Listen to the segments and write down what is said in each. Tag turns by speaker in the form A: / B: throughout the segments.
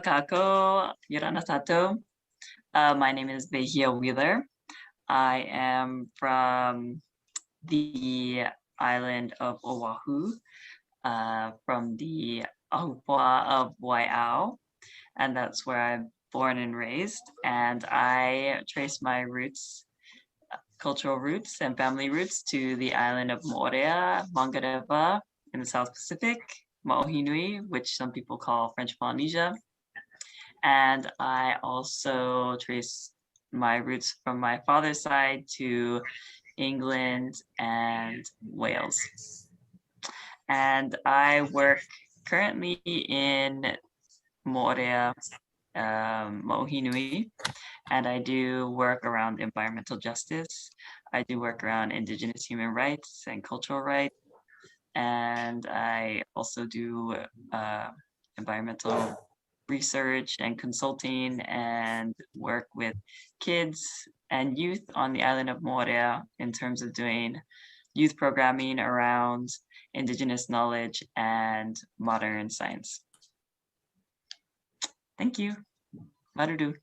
A: Kako Yoranasato. My name is Vehia Wheeler. I am from the island of Oahu, from the Ahupua'a of Wai'au, and that's where I'm born and raised. And I trace my roots, cultural roots and family roots to the island of Moorea, Mangareva in the South Pacific, Ma'ohi Nui, which some people call French Polynesia. And I also trace my roots from my father's side to England and Wales. And I work currently in Moorea, Ma'ohi Nui, and I do work around environmental justice. I do work around Indigenous human rights and cultural rights. And I also do environmental research and consulting and work with kids and youth on the island of Moorea in terms of doing youth programming around Indigenous knowledge and modern science. Thank you. Marudu.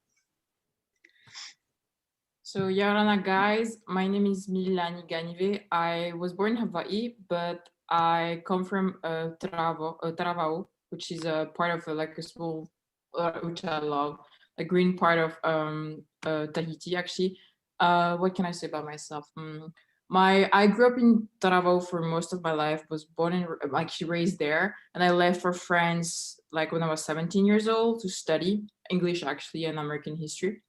B: So Yarana guys, my name is Mililani Ganivet. I was born in Hawaii, but I come from Taravao, which is a part of like a small, which I love, a green part of Tahiti actually. What can I say about myself? I grew up in Taravao for most of my life, was born and actually raised there. And I left for France like when I was 17 years old to study English actually and American history.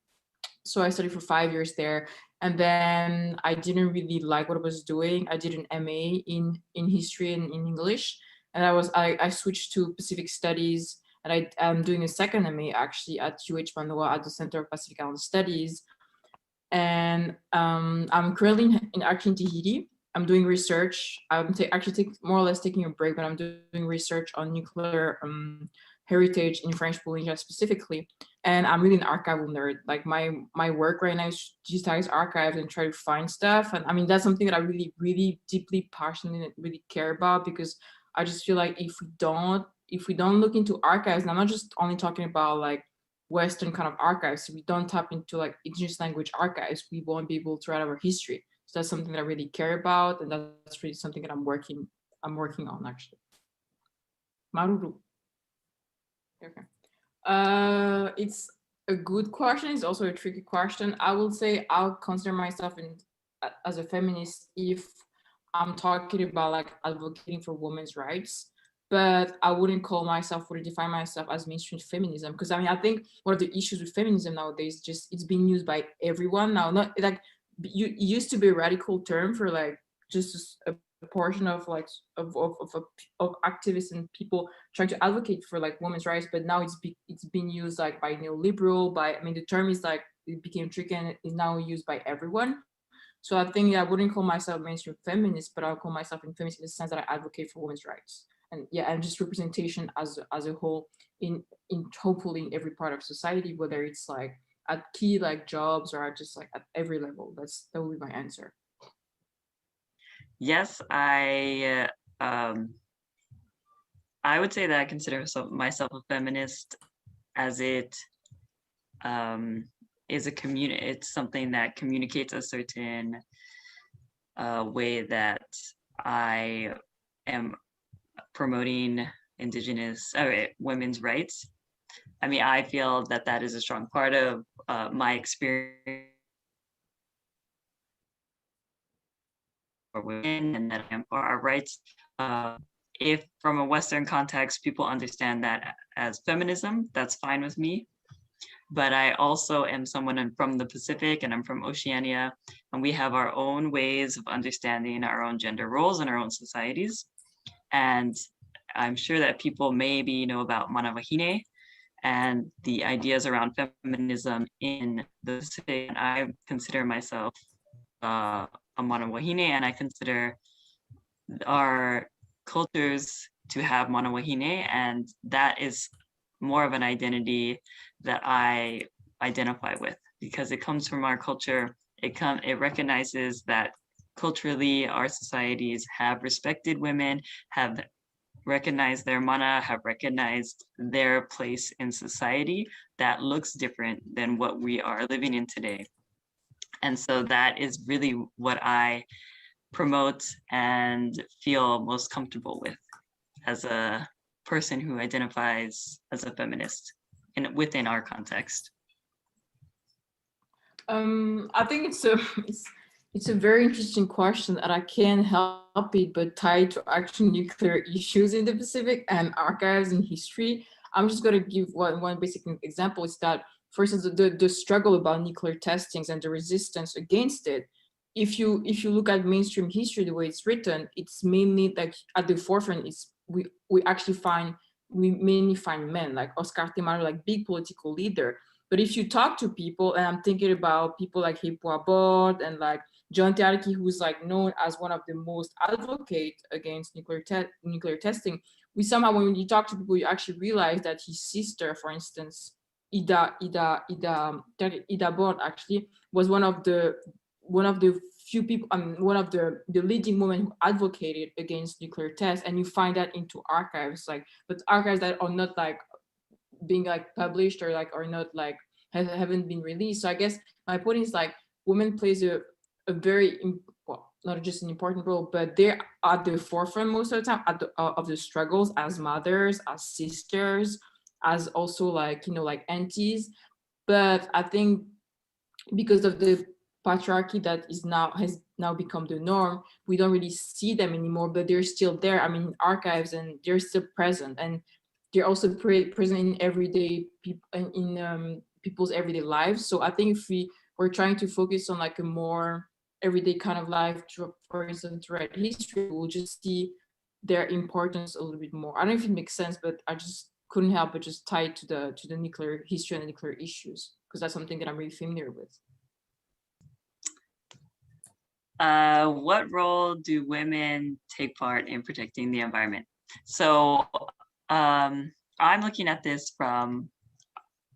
B: So I studied for 5 years there, and then I didn't really like what I was doing. I did an MA in history and in English, and I switched to Pacific Studies, and I'm doing a second MA actually at Manoa at the Center of Pacific Island Studies, and I'm currently in Tahiti. I'm doing research. I'm actually more or less taking a break, but I'm doing research on nuclear heritage in French Polynesia specifically. And I'm really an archival nerd. Like my work right now is digitize archives and try to find stuff. And I mean, that's something that I really, really deeply passionate and really care about, because I just feel like if we don't look into archives, and I'm not just only talking about like Western kind of archives, if we don't tap into like Indigenous language archives, we won't be able to write our history. So that's something that I really care about. And that's really something that I'm working on actually. Maruru. Okay. It's a good question. It's also a tricky question. I will say I'll consider myself as a feminist if I'm talking about like advocating for women's rights, but I wouldn't define myself as mainstream feminism, because I mean, I think one of the issues with feminism nowadays, just it's being used by everyone now. Not like it used to be a radical term for like just a portion of like of activists and people trying to advocate for like women's rights, but now it's being used like by neoliberal, I mean the term is like it became tricky and is now used by everyone. So I think I wouldn't call myself mainstream feminist, but I'll call myself a feminist in the sense that I advocate for women's rights and just representation as a whole in hopefully in every part of society, whether it's like at key like jobs or just like at every level. That would be my answer.
A: Yes, I would say that I consider myself a feminist, as it is it's something that communicates a certain way that I am promoting Indigenous women's rights. I mean, I feel that that is a strong part of my experience for women, and that I am for our rights. If from a Western context, people understand that as feminism, that's fine with me. But I also am someone from the Pacific, and I'm from Oceania, and we have our own ways of understanding our own gender roles in our own societies. And I'm sure that people maybe know about Mana Wahine and the ideas around feminism in the Pacific. And I consider myself a Mana Wahine, and I consider our cultures to have Mana Wahine, and that is more of an identity that I identify with, because it comes from our culture. It recognizes that culturally our societies have respected women, have recognized their mana, have recognized their place in society that looks different than what we are living in today. And so that is really what I promote and feel most comfortable with as a person who identifies as a feminist within our context.
B: I think it's a very interesting question, and I can't help it but tie to actual nuclear issues in the Pacific and archives and history. I'm just going to give one basic example. Is that, for instance, the struggle about nuclear testings and the resistance against it. If you look at mainstream history, the way it's written, it's mainly like at the forefront. We mainly find men like Oscar Timaro, like big political leader. But if you talk to people, and I'm thinking about people like Hippo Abord and like John Tiarki, who's like known as one of the most advocate against nuclear testing, we somehow, when you talk to people, you actually realize that his sister, for instance, Ida Abord, actually was one of the few people, one of the leading women who advocated against nuclear tests. And you find that into archives, like, but archives that are not like being like published or like are not like haven't been released. So I guess my point is like women plays a very well, not just an important role, but they're at the forefront most of the time of the struggles as mothers, as sisters, as also like, you know, like aunties. But I think because of the patriarchy that has now become the norm, we don't really see them anymore, but they're still there. I mean, archives, and they're still present, and they're also present in everyday people, in people's everyday lives. So I think if we're trying to focus on like a more everyday kind of life, for instance, throughout history, we'll just see their importance a little bit more. I don't know if it makes sense, but I just couldn't help but just tie it to the nuclear history and the nuclear issues, because that's something that I'm really familiar with.
A: What role do women take part in protecting the environment? So I'm looking at this from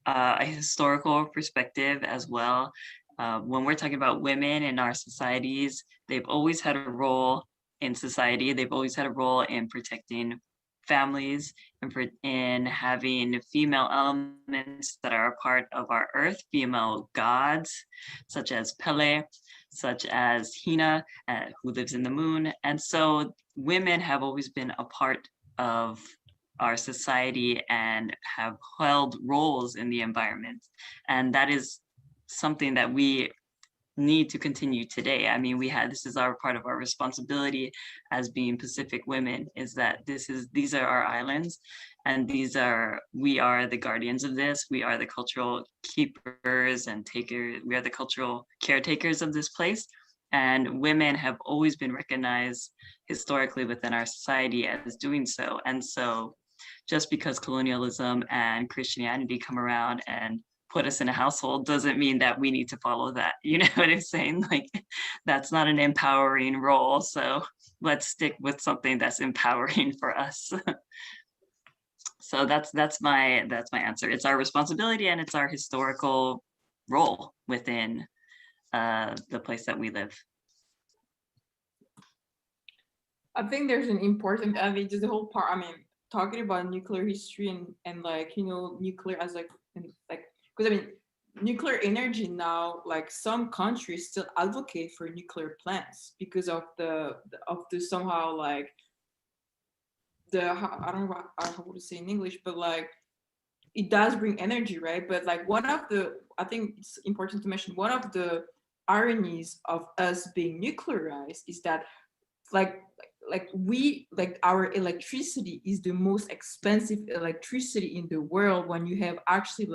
A: a historical perspective as well. When we're talking about women in our societies, they've always had a role in society. They've always had a role in protecting families and in having female elements that are a part of our earth, female gods, such as Pele, such as Hina, who lives in the moon. And so women have always been a part of our society and have held roles in the environment. And that is something that we need to continue today. I mean, this is our part of our responsibility as being Pacific women, is that these are our islands, and we are the guardians of this. We are the cultural keepers and takers. We are the cultural caretakers of this place. And women have always been recognized historically within our society as doing so. And so just because colonialism and Christianity come around and put us in a household doesn't mean that we need to follow that. You know what I'm saying? Like, that's not an empowering role. So let's stick with something that's empowering for us. So that's my answer. It's our responsibility, and it's our historical role within the place that we live.
B: I think there's an important, I mean, just the whole part, I mean, talking about nuclear history and like, you know, nuclear as like, because I mean, nuclear energy now, like some countries still advocate for nuclear plants because of the somehow like I don't know how to say in English, but like it does bring energy, right? But like I think it's important to mention, one of the ironies of us being nuclearized is that like our electricity is the most expensive electricity in the world, when you have actually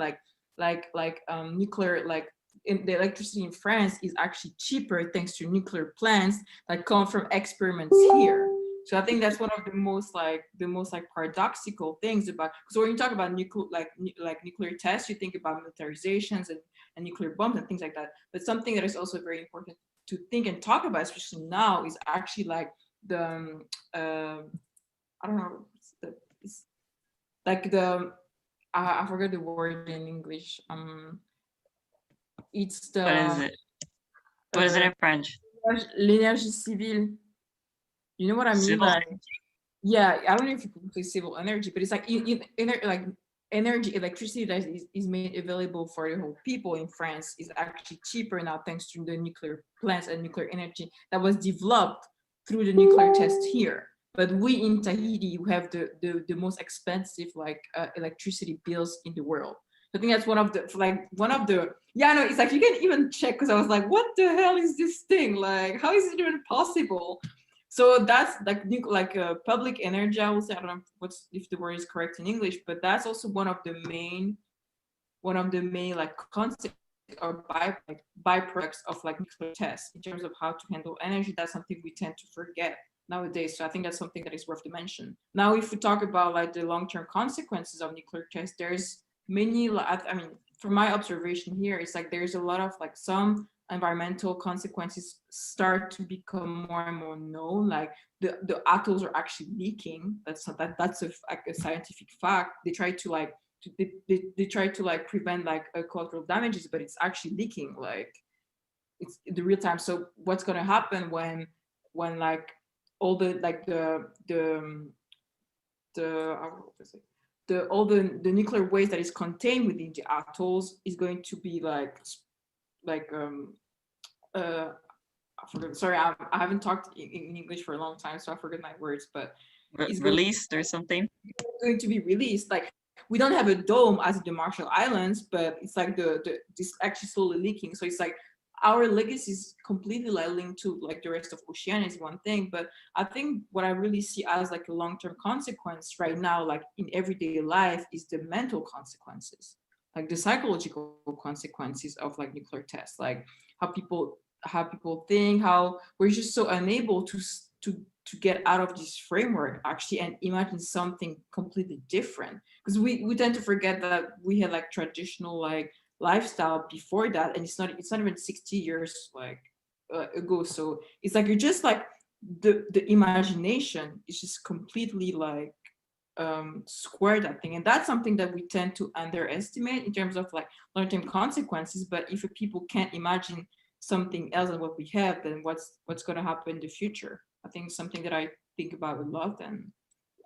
B: nuclear, like the electricity in France is actually cheaper thanks to nuclear plants that come from experiments here. So I think that's one of the most paradoxical things about, because when you talk about nuclear tests, you think about militarizations and nuclear bombs and things like that. But something that is also very important to think and talk about, especially now, is actually like the I don't know, it's like the I forgot the word in English. It's the
A: What is it? What is it in French?
B: L'énergie civile. You know what I mean?
A: Civil
B: Like, yeah, I don't know if you can say civil energy, but it's like like energy, electricity that is made available for the whole people in France is actually cheaper now thanks to the nuclear plants and nuclear energy that was developed through the nuclear test here. But we in Tahiti, we have the most expensive like electricity bills in the world. I think that's one of the yeah, no, it's like you can even check because I was like, what the hell is this thing? Like, how is it even possible? So that's like public energy. I will say, I don't know if the word is correct in English, but that's also one of the main like concepts or byproducts of like nuclear tests in terms of how to handle energy. That's something we tend to forget nowadays. So I think that's something that is worth to mention. Now, if we talk about like the long-term consequences of nuclear tests, there's many. I mean, from my observation here, it's like there's a lot of like some environmental consequences start to become more and more known. Like the atolls are actually leaking. That's a scientific fact. They try to like they try to like prevent like collateral damages, but it's actually leaking. Like it's the real time. So what's gonna happen when like all the like all the nuclear waste that is contained within the atolls is going to be like I forgot. Sorry, I haven't talked in English for a long time, so I forget my words. But
A: it's released or something.
B: Going to be released. Like we don't have a dome as the Marshall Islands, but it's like this actually slowly leaking. So it's like our legacy is completely like linked to like the rest of Oceania is one thing, but I think what I really see as like a long-term consequence right now, like in everyday life, is the mental consequences, like the psychological consequences of like nuclear tests, like how people think, how we're just so unable to get out of this framework actually and imagine something completely different, because we tend to forget that we had like traditional like lifestyle before that, and it's not even 60 years like ago. So it's like you're just like the imagination is just completely like square that thing, and that's something that we tend to underestimate in terms of like long-term consequences. But if people can't imagine something else than what we have, then what's going to happen in the future? I think something that I think about a lot, and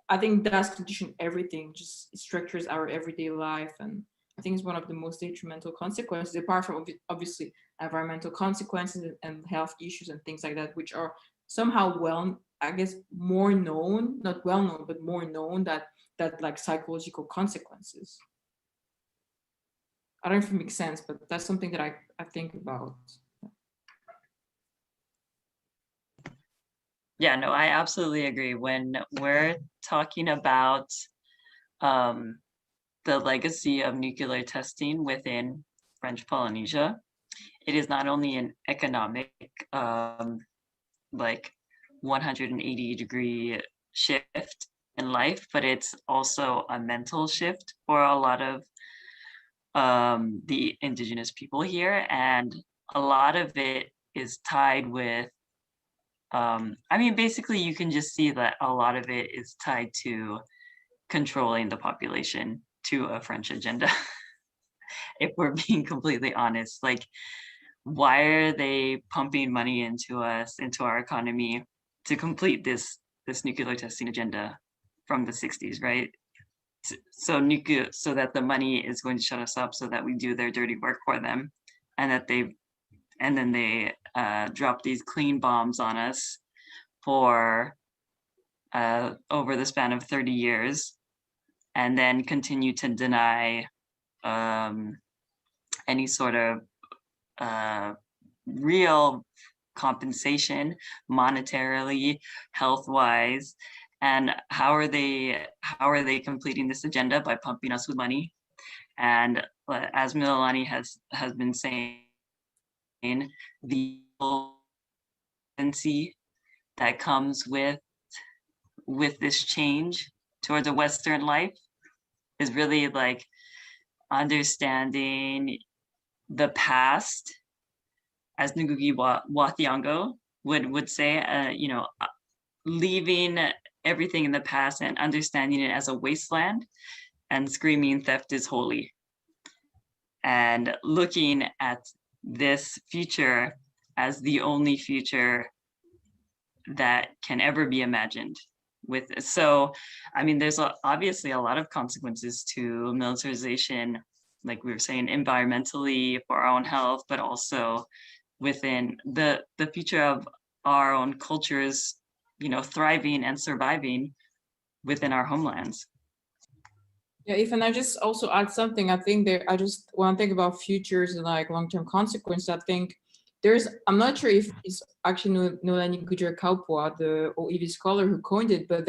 B: I think that's conditioned everything, just structures our everyday life. And I think it's one of the most detrimental consequences, apart from obviously environmental consequences and health issues and things like that, which are somehow I guess more known, not well known, but more known, that like psychological consequences. I don't know if it makes sense, but that's something that I think about.
A: Yeah, no, I absolutely agree. When we're talking about the legacy of nuclear testing within French Polynesia, it is not only an economic like 180-degree shift in life, but it's also a mental shift for a lot of the indigenous people here. And a lot of it is tied with I mean, basically, you can just see that a lot of it is tied to controlling the population to a French agenda. If we're being completely honest, like, why are they pumping money into us, into our economy, to complete this nuclear testing agenda from the 60s, right? So that the money is going to shut us up, so that we do their dirty work for them, and then they drop these clean bombs on us for over the span of 30 years, and then continue to deny any sort of real compensation monetarily, health-wise. And how are they completing this agenda? By pumping us with money. And as Mililani has been saying, the that comes with this change towards a Western life is really like understanding the past, as Ngugi wa Thiong'o would say, leaving everything in the past and understanding it as a wasteland, and screaming theft is holy, and looking at this future as the only future that can ever be imagined. So, I mean, there's obviously a lot of consequences to militarization, like we were saying, environmentally for our own health, but also within the future of our own cultures, thriving and surviving within our homelands.
B: Yeah, if and I just also add something, I think I just when I think about futures and like long-term consequences, I think I'm not sure if it's actually Mililani Ganivet, the OEV scholar who coined it, but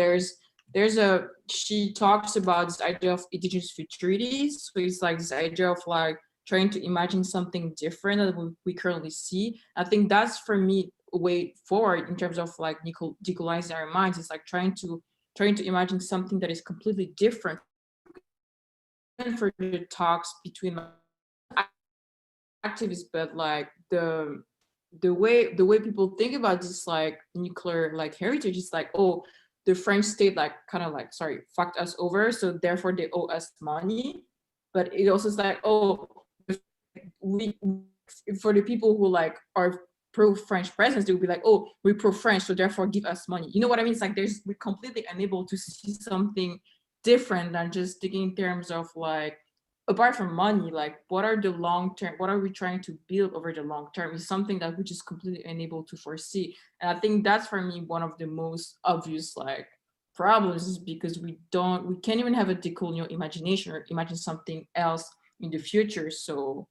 B: she talks about this idea of indigenous futurities. So it's like this idea of like trying to imagine something different than we currently see. I think that's for me a way forward in terms of like decolonizing our minds. It's like trying to imagine something that is completely different for the talks between activists, but like the way people think about this like nuclear like heritage is like, oh, the French state like kind of like fucked us over, so therefore they owe us money. But it also is like, oh, we for the people who like are pro-French presence, they would be like, oh, we're pro-French, so therefore give us money. You know what I mean? It's like we're completely unable to see something different than just thinking in terms of like, apart from money, like what are the long term, what are we trying to build over the long term is something that we're just completely unable to foresee. And I think that's for me one of the most obvious like problems, is because we can't even have a decolonial imagination or imagine something else in the future. So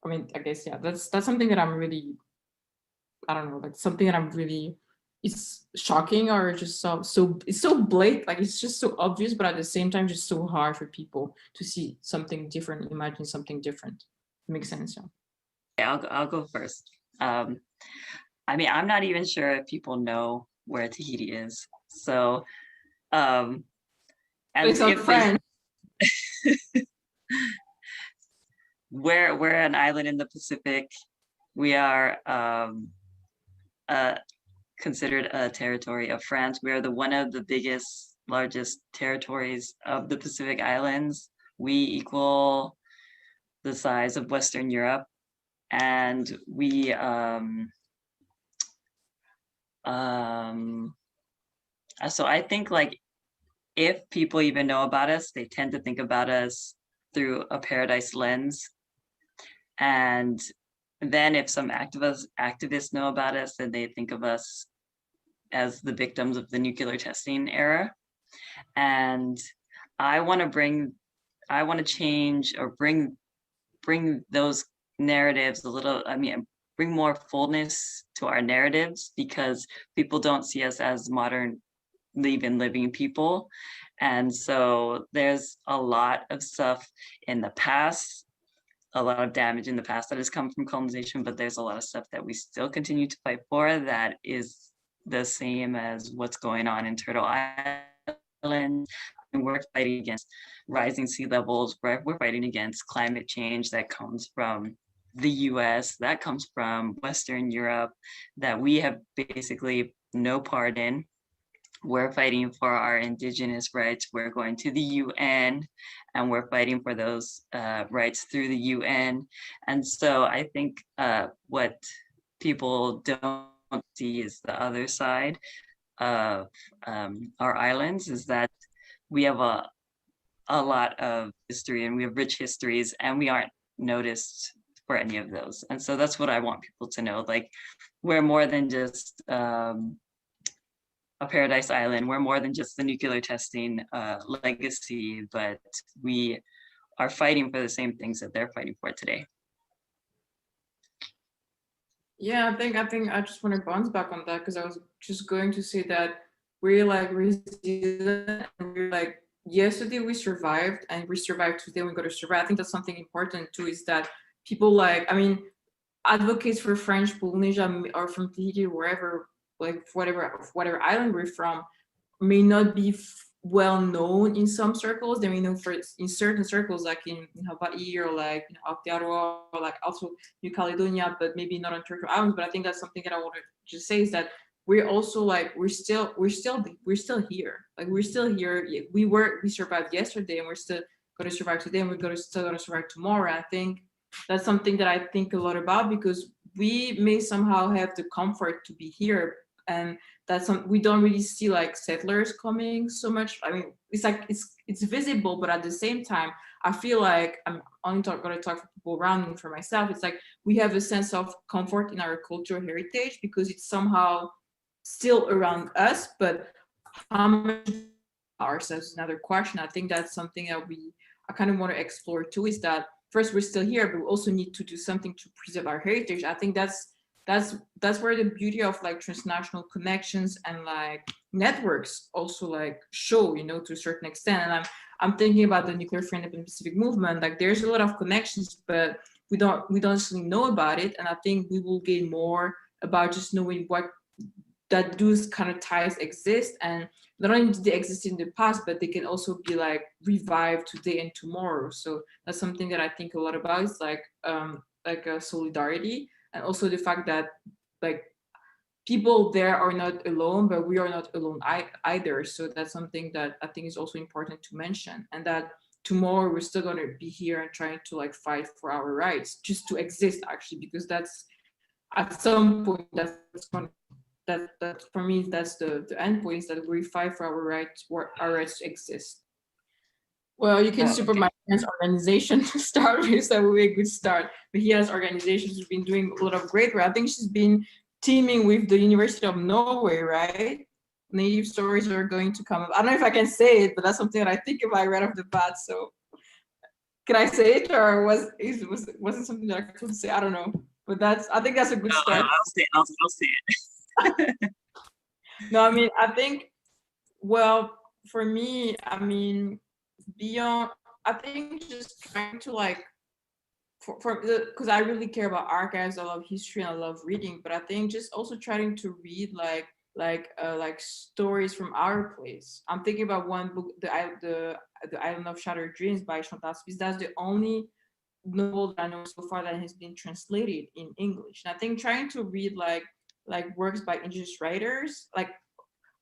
B: I mean, I guess, yeah, that's something that I'm really, I don't know, like something that I'm really, it's shocking, or just it's so blatant, like it's just so obvious, but at the same time, just so hard for people to see something different, imagine something different. It makes sense, yeah.
A: Yeah, I'll go first. I mean, I'm not even sure if people know where Tahiti is. So, and
B: It's a friend.
A: We're an island in the Pacific. We are considered a territory of France. We are one of the largest territories of the Pacific Islands. We equal the size of Western Europe, and we so I think like if people even know about us, they tend to think about us through a paradise lens. And then if some activists know about us, then they think of us as the victims of the nuclear testing era. And I want to change or bring those narratives a little, bring more fullness to our narratives, because people don't see us as modern living people. And so there's a lot of stuff in the past, a lot of damage in the past that has come from colonization, but there's a lot of stuff that we still continue to fight for that is the same as what's going on in Turtle Island. And we're fighting against rising sea levels. We're fighting against climate change that comes from the US, that comes from Western Europe, that we have basically no part in. We're fighting for our indigenous rights. We're going to the UN and we're fighting for those rights through the UN. And so I think what people don't see is the other side of our islands, is that we have a lot of history and we have rich histories, and we aren't noticed for any of those. And so that's what I want people to know. Like, we're more than just a paradise island. We're more than just the nuclear testing legacy, but we are fighting for the same things that they're fighting for today.
B: Yeah, I think I just want to bounce back on that, because I was just going to say that we're like resilient, and we're like, yesterday we survived and we survived today, we're going to survive. I think that's something important too, is that people like, I mean, advocates for French Polynesia or from Tahiti, wherever, like whatever island we're from, may not be well known in some circles. They may know in certain circles, like in Hawaii or like Aotearoa, or like also New Caledonia, but maybe not on Turtle Islands. But I think that's something that I want to just say, is that we're also like, we're still here. Like, we're still here. We survived yesterday, and we're still going to survive today, and we're still going to survive tomorrow. And I think that's something that I think a lot about, because we may somehow have the comfort to be here and that's some, we don't really see like settlers coming so much. I mean, it's like it's visible, but at the same time, I feel like I'm only going to talk for people around me. For myself, it's like we have a sense of comfort in our cultural heritage because it's somehow still around us, but how much ourselves is another question. I think that's something that I kind of want to explore too, is that first we're still here, but we also need to do something to preserve our heritage. I think that's where the beauty of like transnational connections and like networks also like show, you know, to a certain extent. And I'm thinking about the nuclear free and Pacific movement. Like there's a lot of connections, but we don't actually know about it. And I think we will gain more about just knowing what that those kind of ties exist, and not only do they exist in the past, but they can also be like revived today and tomorrow. So that's something that I think a lot about, is like a solidarity, and also the fact that like people there are not alone, but we are not alone either. So that's something that I think is also important to mention, and that tomorrow we're still going to be here and trying to like fight for our rights just to exist, actually, because that's at some point that's going that for me that's the end point, is that we fight for our rights to exist. Well, you can support my friend's organization to start with. That would be a good start. But he has organizations who've been doing a lot of great work. I think she's been teaming with the University of Norway, right? Native stories are going to come up. I don't know if I can say it, but that's something that I think about right off the bat. So can I say it, or was it something that I could say? I don't know. But I think that's a good start.
A: I'll say it.
B: No, I mean, I think, well, for me, I mean, beyond, I think just trying to like, because I really care about archives, I love history, and I love reading, but I think just also trying to read like stories from our place. I'm thinking about one book, the Island of Shattered Dreams by Chantal Spies. That's the only novel that I know so far that has been translated in English. And I think trying to read like works by indigenous writers, like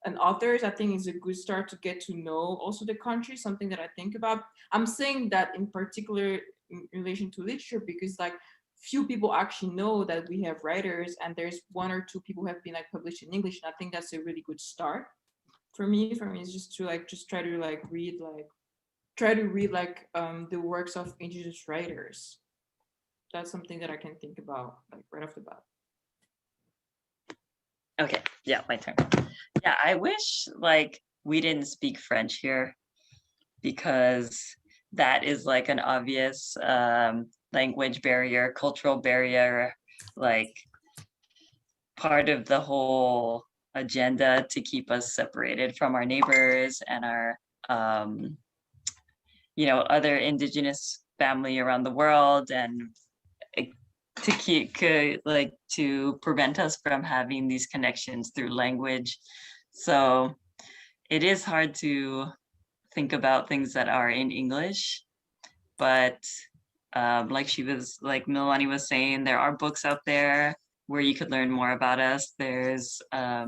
B: and authors, I think is a good start to get to know also the country, something that I think about. I'm saying that in particular in relation to literature, because like few people actually know that we have writers, and there's one or two people who have been like published in English. And I think that's a really good start for me. It's just to like just try to read the works of indigenous writers. That's something that I can think about like right off the bat.
A: Okay, yeah, my turn. Yeah, I wish like we didn't speak French here, because that is like an obvious language barrier, cultural barrier, like part of the whole agenda to keep us separated from our neighbors and our other indigenous family around the world, and to keep to prevent us from having these connections through language. So it is hard to think about things that are in English, but like Mililani was saying, there are books out there where you could learn more about us. There's I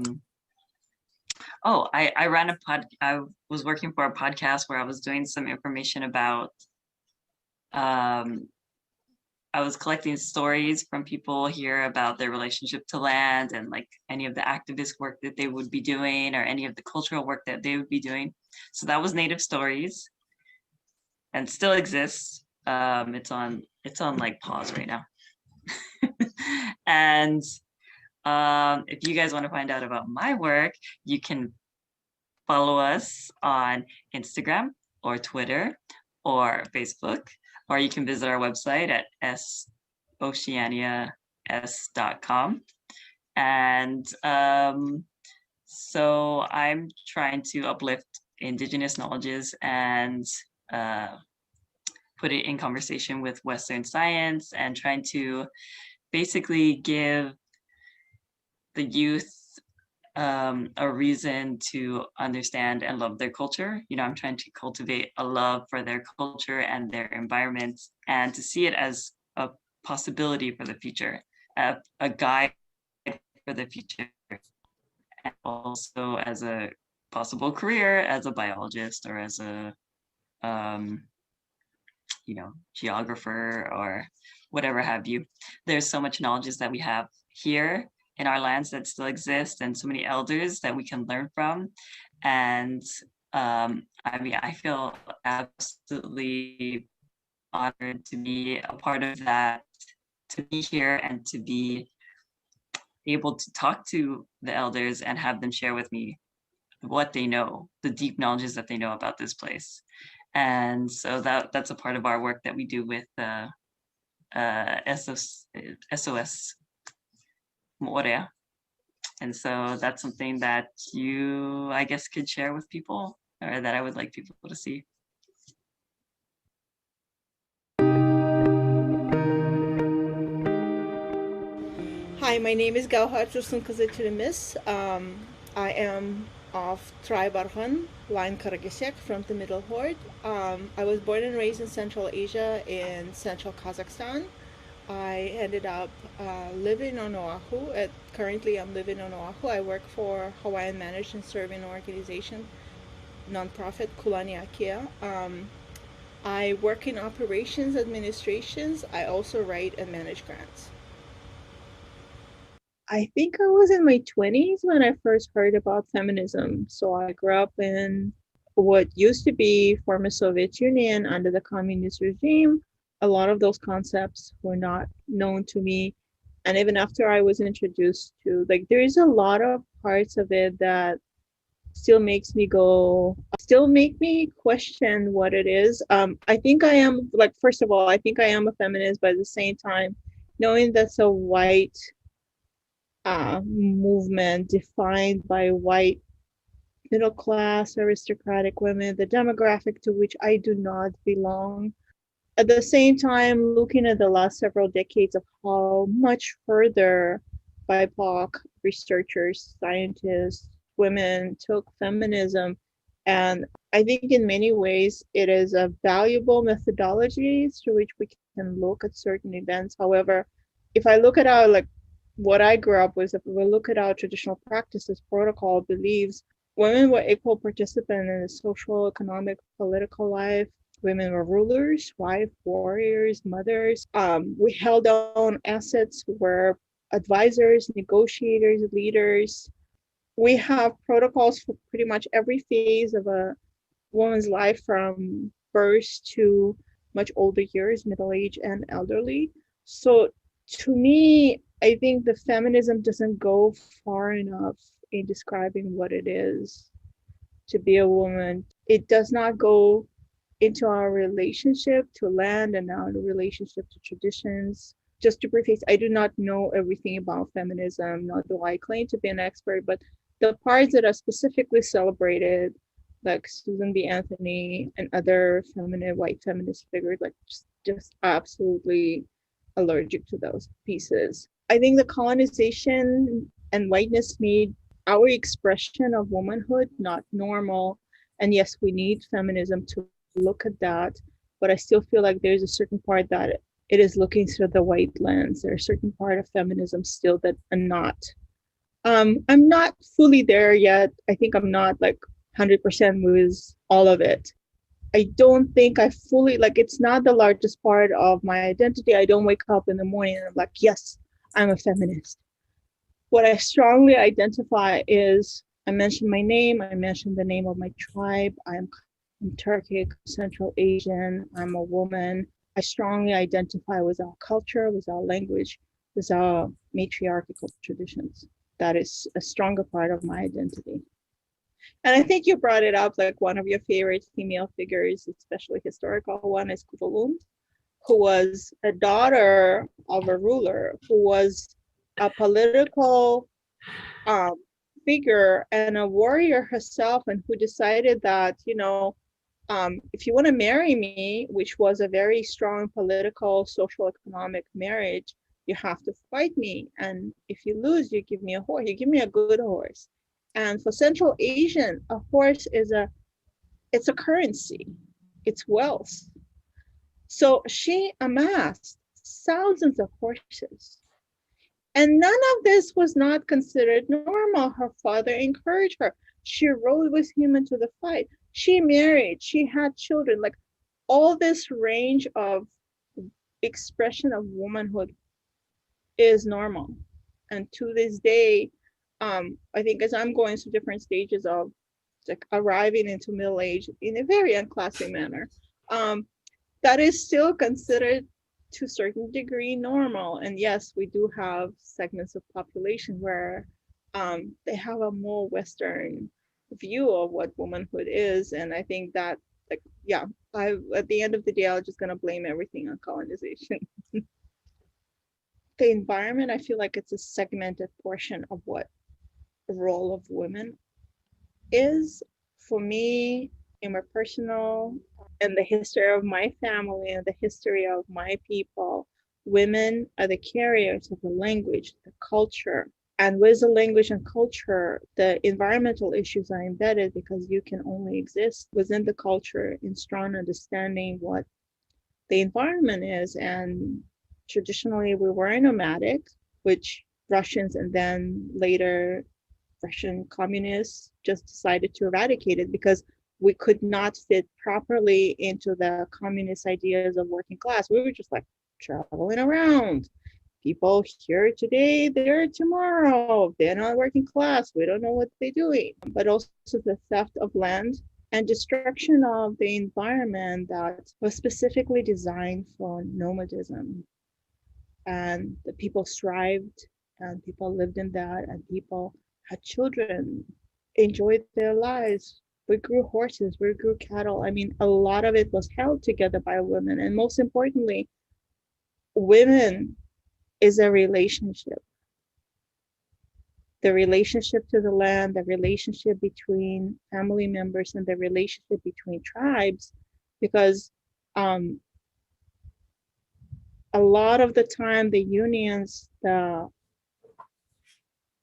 A: was working for a podcast where I was doing some information about I was collecting stories from people here about their relationship to land, and like any of the activist work that they would be doing, or any of the cultural work that they would be doing. So that was Native Stories, and still exists. It's on like pause right now. And if you guys want to find out about my work, you can follow us on Instagram or Twitter or Facebook, or you can visit our website at soceanias.com. And so I'm trying to uplift Indigenous knowledges and put it in conversation with Western science, and trying to basically give the youth a reason to understand and love their culture. I'm trying to cultivate a love for their culture and their environment, and to see it as a possibility for the future, a guide for the future, and also as a possible career as a biologist, or as a geographer, or whatever have you. There's so much knowledge that we have here in our lands that still exist, and so many elders that we can learn from. And I mean, I feel absolutely honored to be a part of that, to be here and to be able to talk to the elders and have them share with me what they know, the deep knowledges that they know about this place. And so that's a part of our work that we do with SOS Morea. And so that's something that you, I guess, could share with people, or that I would like people to see.
C: Hi, my name is Gauhar Tyulemiss. I am of tribe Arhan, line Karagisek from the Middle Horde. I was born and raised in Central Asia in central Kazakhstan. I ended up living on Oahu. Currently, I'm living on Oahu. I work for Hawaiian Managed and Serving Organization, nonprofit Kulani Akia. I work in operations administrations. I also write and manage grants. I think I was in my 20s when I first heard about feminism. So I grew up in what used to be former Soviet Union under the communist regime. A lot of those concepts were not known to me. And even after I was introduced to, like, there is a lot of parts of it that still makes me still make me question what it is. I think I am, like, first of all, I think I am a feminist, but at the same time, knowing that's a white movement defined by white middle class aristocratic women, the demographic to which I do not belong. At the same time, looking at the last several decades of how much further BIPOC researchers, scientists, women took feminism. And I think in many ways it is a valuable methodology through which we can look at certain events. However, if I look at our, like, what I grew up with, if we look at our traditional practices, protocol, beliefs, women were equal participants in the social, economic, political life. Women were rulers, wives, warriors, mothers. We held our own assets, we were advisors, negotiators, leaders. We have protocols for pretty much every phase of a woman's life, from birth to much older years, middle age and elderly. So to me, I think the feminism doesn't go far enough in describing what it is to be a woman. It does not go into our relationship to land and our relationship to traditions. Just to preface, I do not know everything about feminism, nor do I claim to be an expert, but the parts that are specifically celebrated, like Susan B. Anthony and other white feminist figures, like just absolutely allergic to those pieces. I think the colonization and whiteness made our expression of womanhood not normal. And yes, we need feminism to look at that, but I still feel like there's a certain part that it is looking through the white lens. There's a certain part of feminism still that I'm not. I'm not fully there yet. I think I'm not like 100% with all of it. I don't think I fully, like, it's not the largest part of my identity. I don't wake up in the morning and I'm like, yes, I'm a feminist. What I strongly identify is, I mentioned my name, I mentioned the name of my tribe. I'm Turkic, Central Asian, I'm a woman. I strongly identify with our culture, with our language, with our matriarchal traditions. That is a stronger part of my identity. And I think you brought it up, like one of your favorite female figures, especially historical one, is Kutalum, who was a daughter of a ruler, who was a political figure and a warrior herself, and who decided that, if you want to marry me, which was a very strong political, social, economic marriage, you have to fight me. And if you lose, you give me a horse. You give me a good horse. And for Central Asian, a horse it's a currency. It's wealth. So she amassed thousands of horses. And none of this was not considered normal. Her father encouraged her. She rode with him into the fight. She married. She had children. Like, all this range of expression of womanhood is normal. And to this day, I think as I'm going through different stages of like arriving into middle age in a very unclassy manner, that is still considered to a certain degree normal. And yes, we do have segments of population where they have a more Western view of what womanhood is. And I think that, like, yeah, at the end of the day, I'm just gonna blame everything on colonization. The environment, I feel like it's a segmented portion of what the role of women is. For me, in my personal and the history of my family and the history of my people, women are the carriers of the language, the culture. And with the language and culture, the environmental issues are embedded because you can only exist within the culture in strong understanding what the environment is. And traditionally, we were nomadic, which Russians and then later Russian communists just decided to eradicate it because we could not fit properly into the communist ideas of working class. We were just like traveling around. People here today, they're tomorrow. They're not working class. We don't know what they're doing. But also the theft of land and destruction of the environment that was specifically designed for nomadism. And the people thrived and people lived in that and people had children, enjoyed their lives. We grew horses, we grew cattle. I mean, a lot of it was held together by women. And most importantly, women is a relationship. The relationship to the land, the relationship between family members, and the relationship between tribes. Because a lot of the time, the unions, the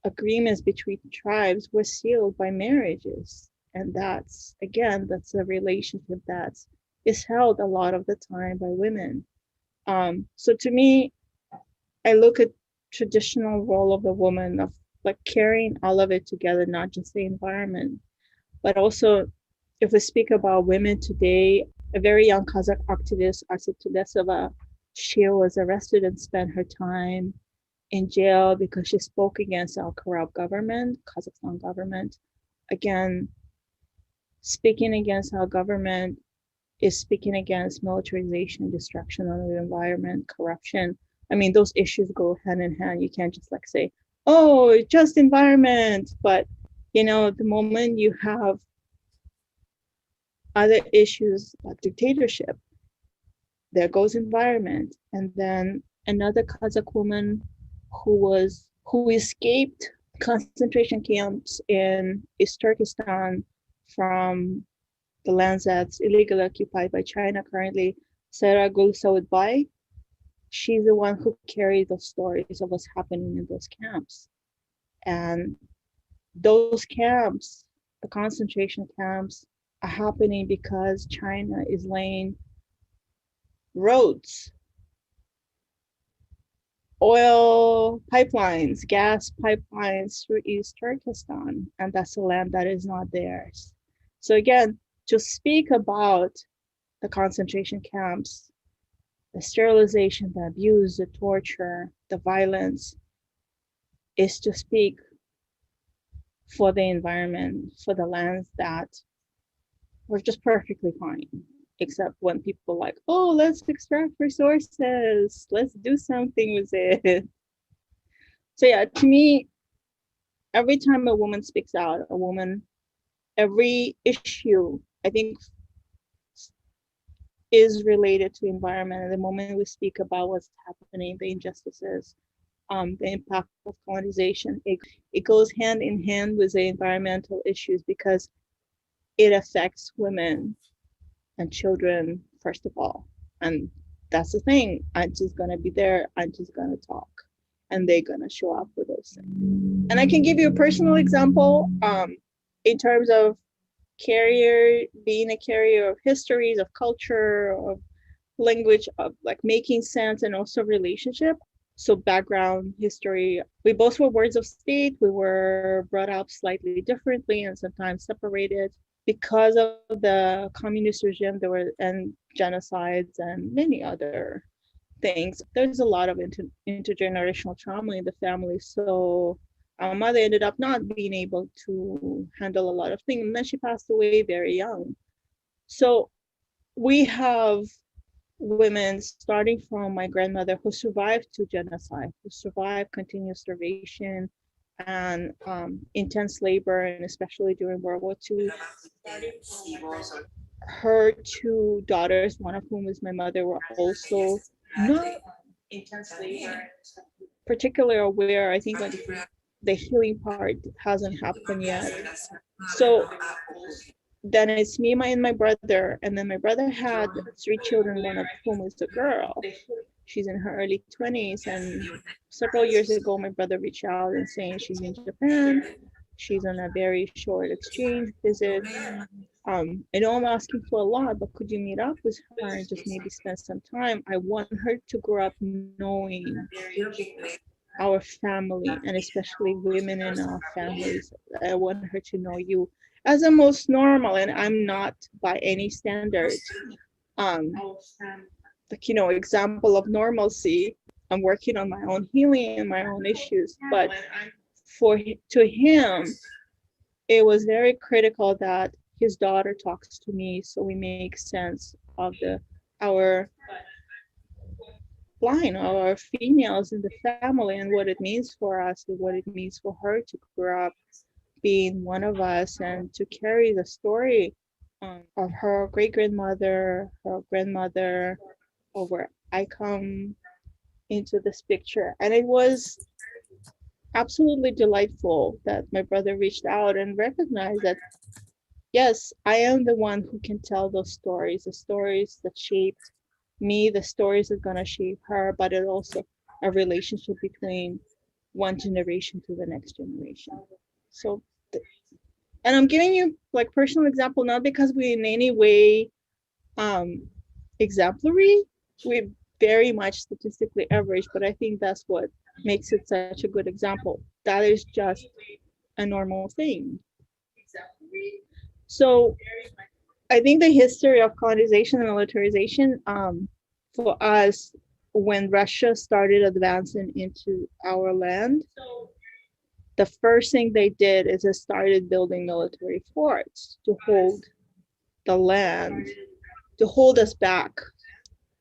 C: agreements between tribes were sealed by marriages. And that's, again, that's a relationship that is held a lot of the time by women. So to me, I look at traditional role of the woman of like carrying all of it together, not just the environment, but also if we speak about women today, a very young Kazakh activist, Arset Tulesova, she was arrested and spent her time in jail because she spoke against our corrupt government, Kazakhstan government. Again, speaking against our government is speaking against militarization, destruction of the environment, corruption. I mean, those issues go hand in hand. You can't just like say, oh, just environment. But, you know, the moment you have other issues like dictatorship, there goes environment. And then another Kazakh woman who escaped concentration camps in East Turkestan from the lands that's illegally occupied by China currently, Sarah Gul Saudbai, she's the one who carried those stories of what's happening in those camps. And those camps, the concentration camps, are happening because China is laying roads, oil pipelines, gas pipelines through East Turkestan, and that's a land that is not theirs. So again, to speak about the concentration camps, the sterilization, the abuse, the torture, the violence, is to speak for the environment, for the lands that were just perfectly fine, except when people like, oh, let's extract resources, let's do something with it. So yeah, to me, every time a woman speaks out, every issue, I think, is related to environment. And the moment we speak about what's happening, the injustices, the impact of colonization, it goes hand in hand with the environmental issues because it affects women and children, first of all. And that's the thing. Auntie's gonna be there, Auntie's gonna talk, and they're gonna show up with those things. And I can give you a personal example in terms of being a carrier of histories, of culture, of language, of like making sense, and also relationship. So background, history, we both were wards of state. We were brought up slightly differently and sometimes separated because of the communist regime. There were and genocides and many other things. There's a lot of intergenerational trauma in the family. So our mother ended up not being able to handle a lot of things. And then she passed away very young. So we have women starting from my grandmother who survived to genocide, who survived continuous starvation and intense labor, and especially during World War II. Her two daughters, one of whom is my mother, were also not particularly aware. I think like the healing part hasn't happened yet. So then it's me, and my brother, and then my brother had three children, one of whom is a girl. She's in her early 20s, and several years ago, my brother reached out and saying she's in Japan. She's on a very short exchange visit. I know I'm asking for a lot, but could you meet up with her and just maybe spend some time? I want her to grow up knowing our family, and especially women in our families. I want her to know you as the most normal, and I'm not by any standard like, you know, example of normalcy. I'm working on my own healing and my own issues, but to him, it was very critical that his daughter talks to me so we make sense of our line, our females in the family, and what it means for us and what it means for her to grow up being one of us and to carry the story of her great grandmother, her grandmother, over I come into this picture. And it was absolutely delightful that my brother reached out and recognized that, yes, I am the one who can tell those stories, the stories that shaped me, the stories that are going to shape her, but it also a relationship between one generation to the next generation. So, and I'm giving you like personal example, not because we in any way exemplary, we very much statistically average, but I think that's what makes it such a good example. That is just a normal thing. So I think the history of colonization and militarization for us, when Russia started advancing into our land, the first thing they did is they started building military forts to hold the land, to hold us back,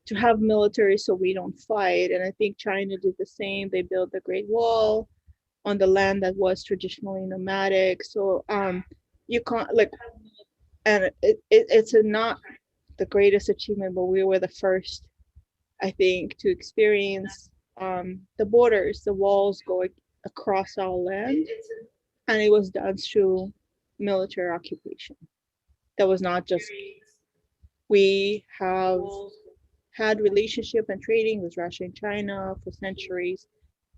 C: to have military so we don't fight. And I think China did the same. They built the Great Wall on the land that was traditionally nomadic. So you can't like, and it's not the greatest achievement, but we were the first, I think, to experience the borders, the walls going across our land, and it was done through military occupation. That was not just, we have had relationship and trading with Russia and China for centuries.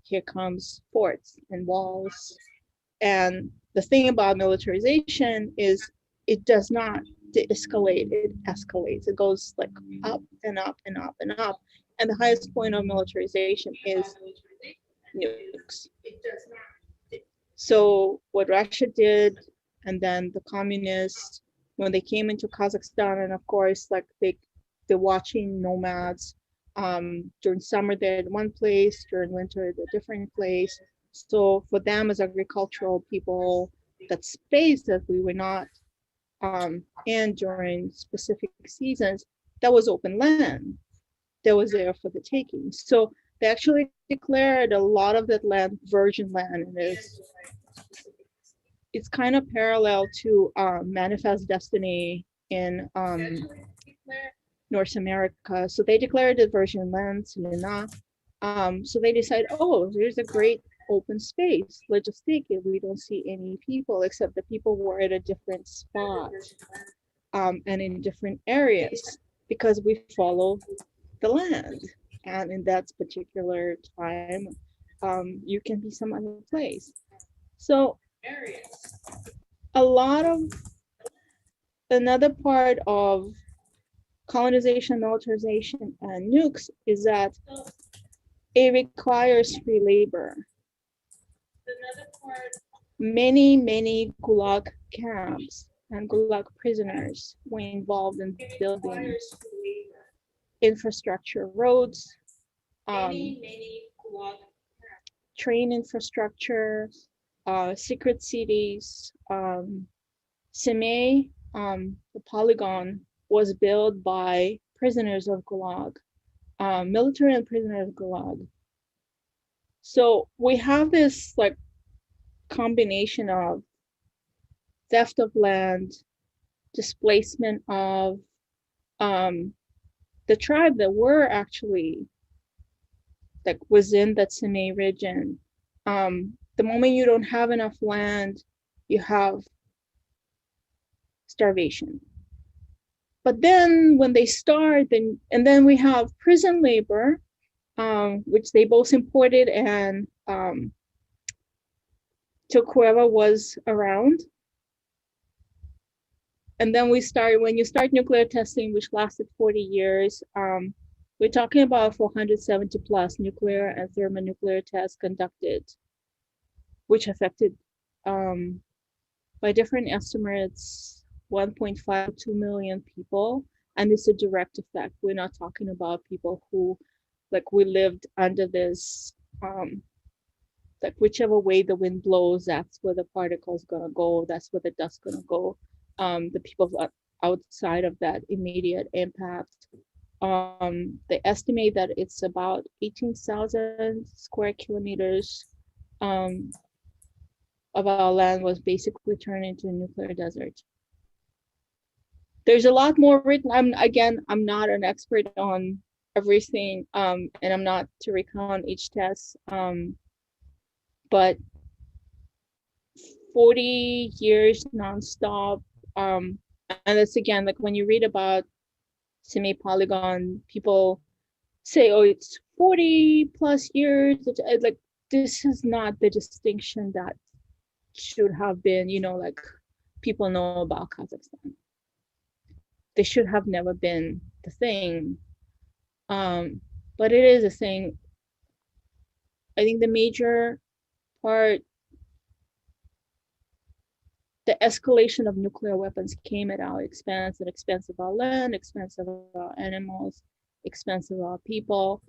C: Here comes forts and walls. And the thing about militarization is it does not de-escalate, it escalates. It goes like up and up and up and up. And the highest point of militarization is nukes. So what Russia did, and then the communists, when they came into Kazakhstan, and of course, like they're watching nomads. During summer, they're in one place, during winter, they're different place. So for them as agricultural people, that space that we were not in during specific seasons, that was open land. That was there for the taking. So they actually declared a lot of that land virgin land, and it's kind of parallel to Manifest Destiny in North America. So they declared it virgin land, so they decide, oh, there's a great open space. Let's just take it. We don't see any people, except the people were at a different spot and in different areas because we follow the land. And in that particular time, you can be some other place. So a lot of another part of colonization, militarization, and nukes is that it requires free labor. Many Gulag camps and Gulag prisoners were involved in building infrastructure, roads, um, train infrastructure, secret cities. Sime, the polygon, was built by prisoners of Gulag, military and prisoners of Gulag. So we have this like combination of theft of land, displacement of the tribe that were actually like within that Sine region. The moment you don't have enough land, you have starvation. But then when they start, then we have prison labor, which they both imported and took whoever was around. And then when you start nuclear testing, which lasted 40 years, we're talking about 470 plus nuclear and thermonuclear tests conducted, which affected, by different estimates, 1.5 to 2 million people. And it's a direct effect. We're not talking about people who, like, we lived under this, like whichever way the wind blows, that's where the particles gonna go, that's where the dust gonna go. The people outside of that immediate impact. They estimate that it's about 18,000 square kilometers of our land was basically turned into a nuclear desert. There's a lot more written. I'm not an expert on everything, and I'm not to recount each test, but 40 years nonstop. And it's again, like when you read about Sime Polygon, people say, oh, it's 40 plus years. Like, this is not the distinction that should have been, like people know about Kazakhstan. They should have never been the thing. But it is a thing. I think the major part, the escalation of nuclear weapons came at our expense, at expense of our land, expense of our animals, expense of our people.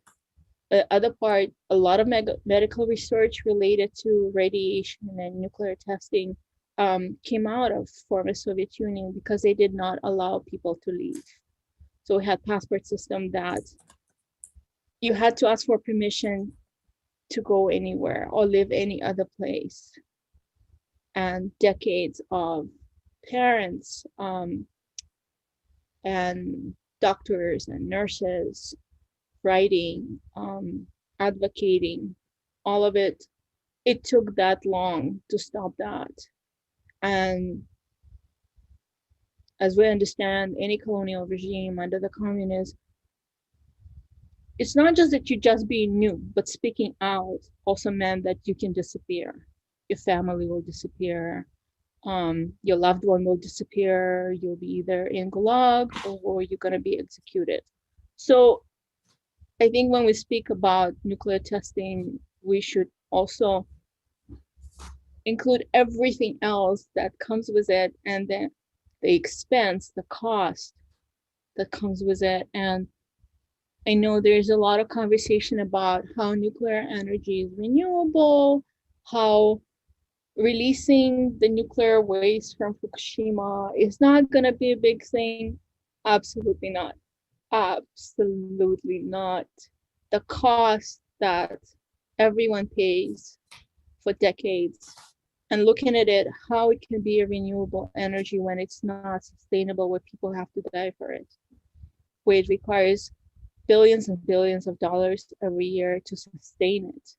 C: The other part, a lot of medical research related to radiation and nuclear testing came out of former Soviet Union because they did not allow people to leave. So we had passport system that you had to ask for permission to go anywhere or live any other place. And decades of parents and doctors and nurses writing, advocating, all of it, it took that long to stop that. And as we understand, any colonial regime under the communists, it's not just that you just be new, but speaking out also meant that you can disappear. Your family will disappear. Your loved one will disappear. You'll be either in Gulag or you're gonna be executed. So I think when we speak about nuclear testing, we should also include everything else that comes with it, and then the expense, the cost that comes with it. And I know there's a lot of conversation about how nuclear energy is renewable, how releasing the nuclear waste from Fukushima is not going to be a big thing. Absolutely not. Absolutely not. The cost that everyone pays for decades, and looking at it, how it can be a renewable energy when it's not sustainable, where people have to die for it, where it requires billions and billions of dollars every year to sustain it.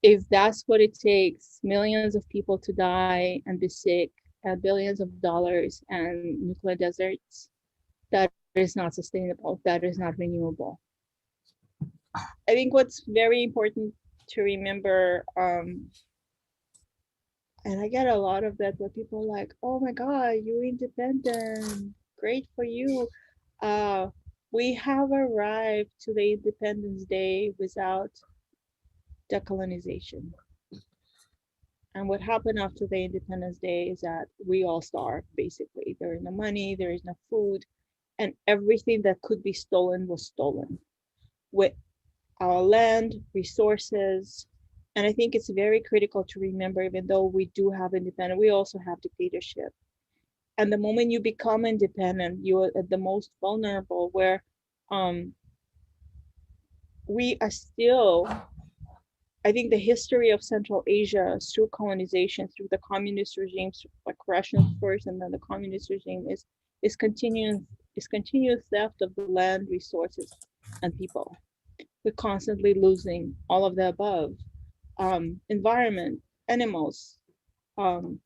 C: If that's what it takes, millions of people to die and be sick, and billions of dollars and nuclear deserts, that is not sustainable. That is not renewable. I think what's very important to remember, and I get a lot of that where people are like, oh my God, you're independent, great for you. We have arrived to the Independence Day without decolonization. And what happened after the Independence Day is that we all starved, basically. There is no money, there is no food, and everything that could be stolen was stolen. with our land, resources. And I think it's very critical to remember, even though we do have independence, we also have dictatorship. And the moment you become independent, you're at the most vulnerable, where we are still, I think the history of Central Asia through colonization, through the communist regimes, like Russian first and then the communist regime, is continuous theft of the land, resources, and people. We're constantly losing all of the above. Environment, animals, and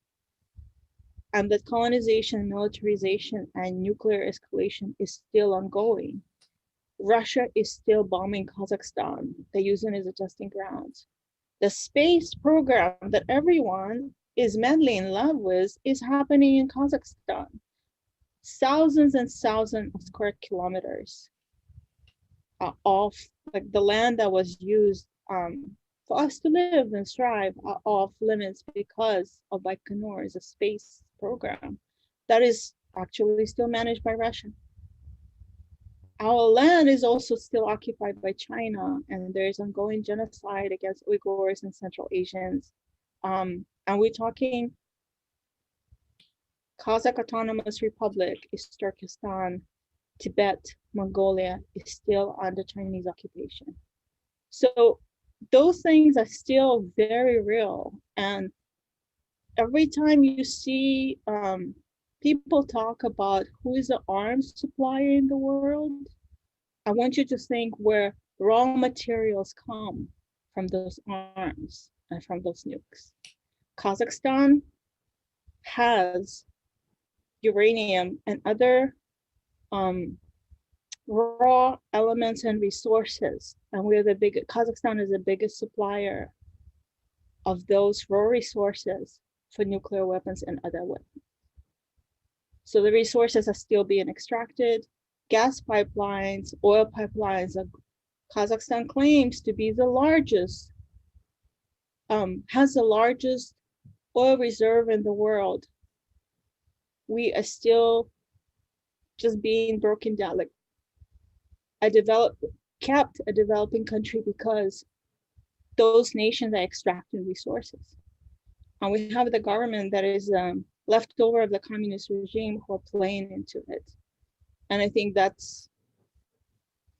C: that colonization, militarization, and nuclear escalation is still ongoing. Russia is still bombing Kazakhstan. They're using it as a testing ground. The space program that everyone is madly in love with is happening in Kazakhstan. Thousands and thousands of square kilometers of like the land that was used for us to live and strive are off limits because of Baikonur, is a space program that is actually still managed by Russia. Our land is also still occupied by China, and there's ongoing genocide against Uyghurs and Central Asians. And we're talking Kazakh Autonomous Republic, East Turkestan, Tibet, Mongolia is still under Chinese occupation. So those things are still very real. And every time you see people talk about who is the arms supplier in the world, I want you to think where raw materials come from those arms and from those nukes. Kazakhstan has uranium and other raw elements and resources, and Kazakhstan is the biggest supplier of those raw resources for nuclear weapons and other weapons. So the resources are still being extracted. Gas pipelines, oil pipelines, Kazakhstan claims to be the largest, has the largest oil reserve in the world. We are still just being broken down, like kept a developing country because those nations are extracting resources. And we have the government that is left over of the communist regime who are playing into it. And I think that's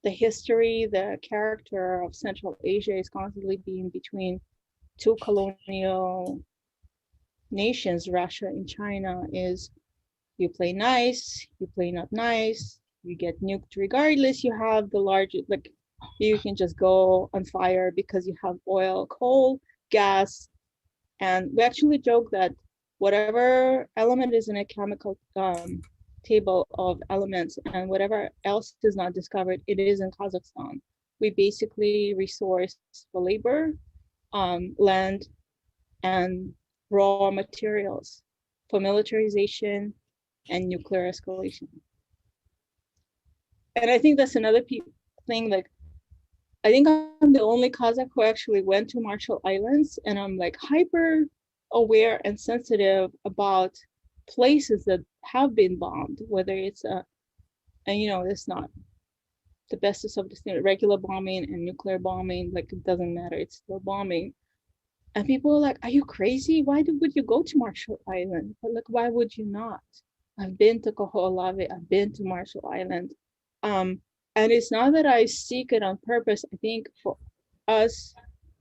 C: the history, the character of Central Asia is constantly being between two colonial nations, Russia and China, is you play nice, you play not nice, you get nuked regardless, you have the largest, like you can just go on fire because you have oil, coal, gas. And we actually joke that whatever element is in a chemical table of elements and whatever else is not discovered, it is in Kazakhstan. We basically resource for labor, land, and raw materials for militarization and nuclear escalation. And I think that's another thing, like, I think I'm the only Kazakh who actually went to Marshall Islands, and I'm like hyper aware and sensitive about places that have been bombed, whether it's and you know, it's not the bestest of the regular bombing and nuclear bombing, like it doesn't matter, it's still bombing. And people are like, are you crazy? Why would you go to Marshall Island? But like, why would you not? I've been to Koholave, I've been to Marshall Island. And it's not that I seek it on purpose. I think for us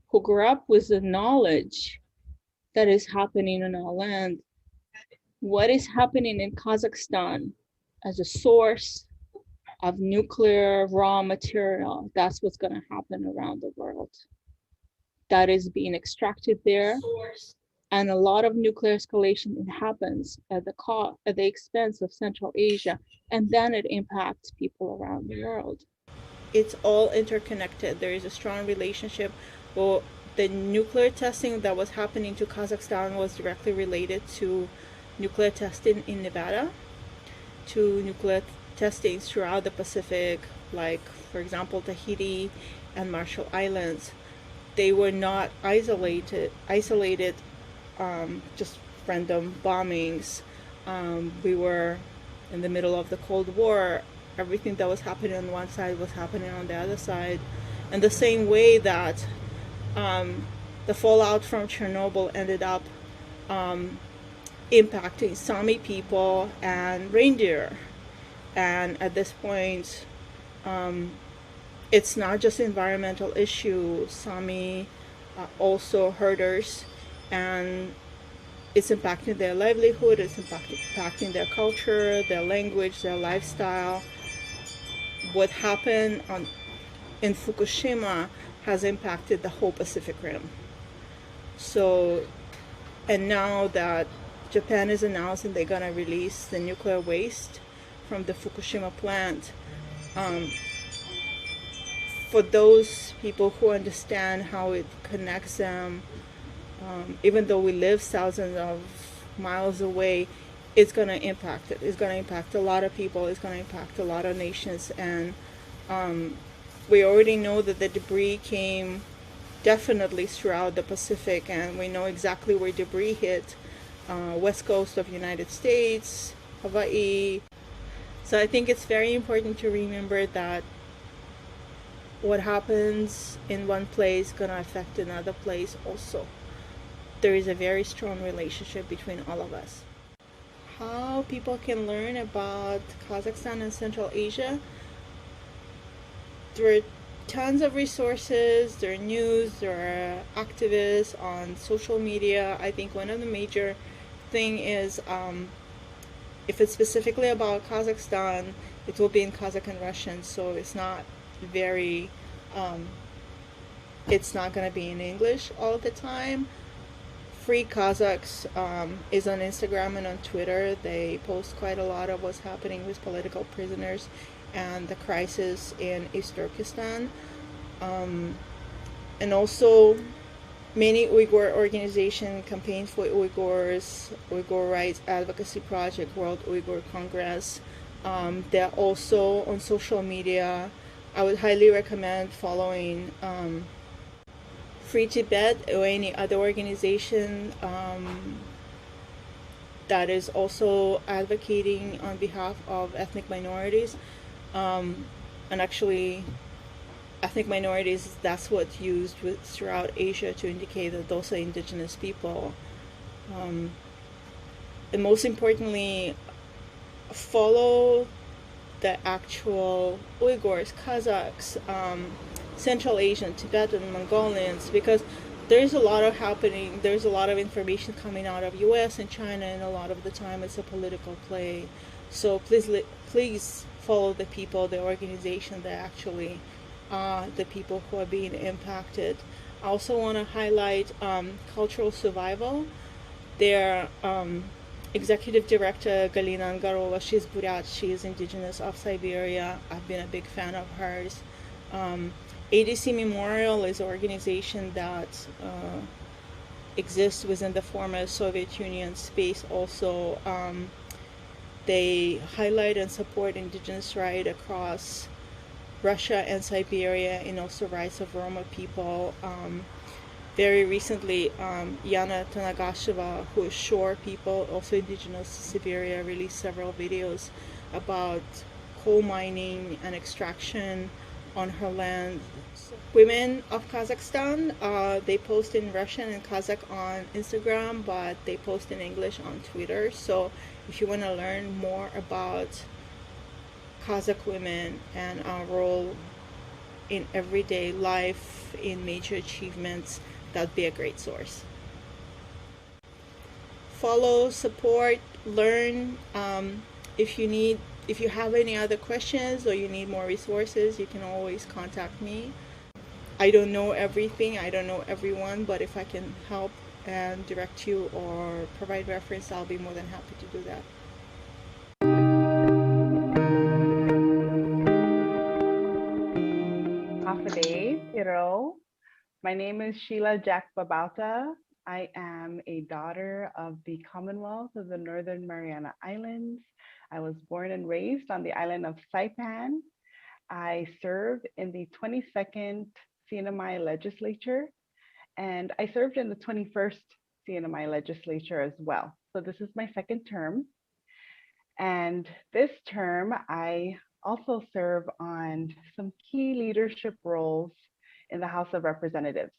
C: who grew up with the knowledge that is happening in our land, what is happening in Kazakhstan as a source of nuclear raw material, that's what's going to happen around the world. That is being extracted there. And a lot of nuclear escalation, it happens at the expense of Central Asia, and then it impacts people around the world. It's all interconnected. There is a strong relationship. Well, the nuclear testing that was happening to Kazakhstan was directly related to nuclear testing in Nevada, to nuclear testing throughout the Pacific, like, for example, Tahiti and Marshall Islands. They were not isolated, just random bombings. We were in the middle of the Cold War. everything that was happening on one side was happening on the other side. And the same way that the fallout from Chernobyl ended up impacting Sami people and reindeer. And at this point, it's not just environmental issue. Sami also herders, and it's impacting their livelihood, it's impacting their culture, their language, their lifestyle. What happened in Fukushima has impacted the whole Pacific Rim. So, and now that Japan is announcing they're gonna release the nuclear waste from the Fukushima plant, for those people who understand how it connects them, even though we live thousands of miles away, it's going to impact it. It's going to impact a lot of people. It's going to impact a lot of nations. And we already know that the debris came definitely throughout the Pacific, and we know exactly where debris hit. West coast of United States, Hawaii. So I think it's very important to remember that what happens in one place is going to affect another place also. There is a very strong relationship between all of us. How people can learn about Kazakhstan and Central Asia? There are tons of resources, there are news, there are activists on social media. I think one of the major thing is if it's specifically about Kazakhstan, it will be in Kazakh and Russian, so it's not very it's not going to be in English all the time. Free Kazakhs is on Instagram and on Twitter. They post quite a lot of what's happening with political prisoners and the crisis in East Turkestan. And also many Uyghur organizations campaign for Uyghurs, Uyghur Rights Advocacy Project, World Uyghur Congress. They're also on social media. I would highly recommend following Free Tibet or any other organization that is also advocating on behalf of ethnic minorities. And actually, ethnic minorities, that's what's used throughout Asia to indicate that those are indigenous people. And most importantly, follow the actual Uyghurs, Kazakhs, Central Asian, Tibetan, Mongolians, because there's a lot of happening, there's a lot of information coming out of US and China, and a lot of the time it's a political play. So please follow the people, the organization that actually the people who are being impacted. I also want to highlight Cultural Survival. Their executive director, Galina Angarova, she's Buryat, she is indigenous of Siberia. I've been a big fan of hers. ADC Memorial is an organization that exists within the former Soviet Union space also. They highlight and support indigenous rights across Russia and Siberia, and also rights of Roma people. Very recently, Yana Tanagasheva, who is Shore people, also indigenous to Siberia, released several videos about coal mining and extraction on her land. Women of Kazakhstan, they post in Russian and Kazakh on Instagram, but they post in English on Twitter. So if you want to learn more about Kazakh women and our role in everyday life, in major achievements, that'd be a great source. Follow, support, learn. If you have any other questions or you need more resources, you can always contact me. I don't know everything, I don't know everyone, but if I can help and direct you or provide reference, I'll be more than happy to do that.
D: My name is Sheila J. Babauta. I am a daughter of the Commonwealth of the Northern Mariana Islands. I was born and raised on the island of Saipan. I served in the 22nd CNMI legislature, and I served in the 21st CNMI legislature as well. So this is my second term. And this term, I also serve on some key leadership roles in the House of Representatives.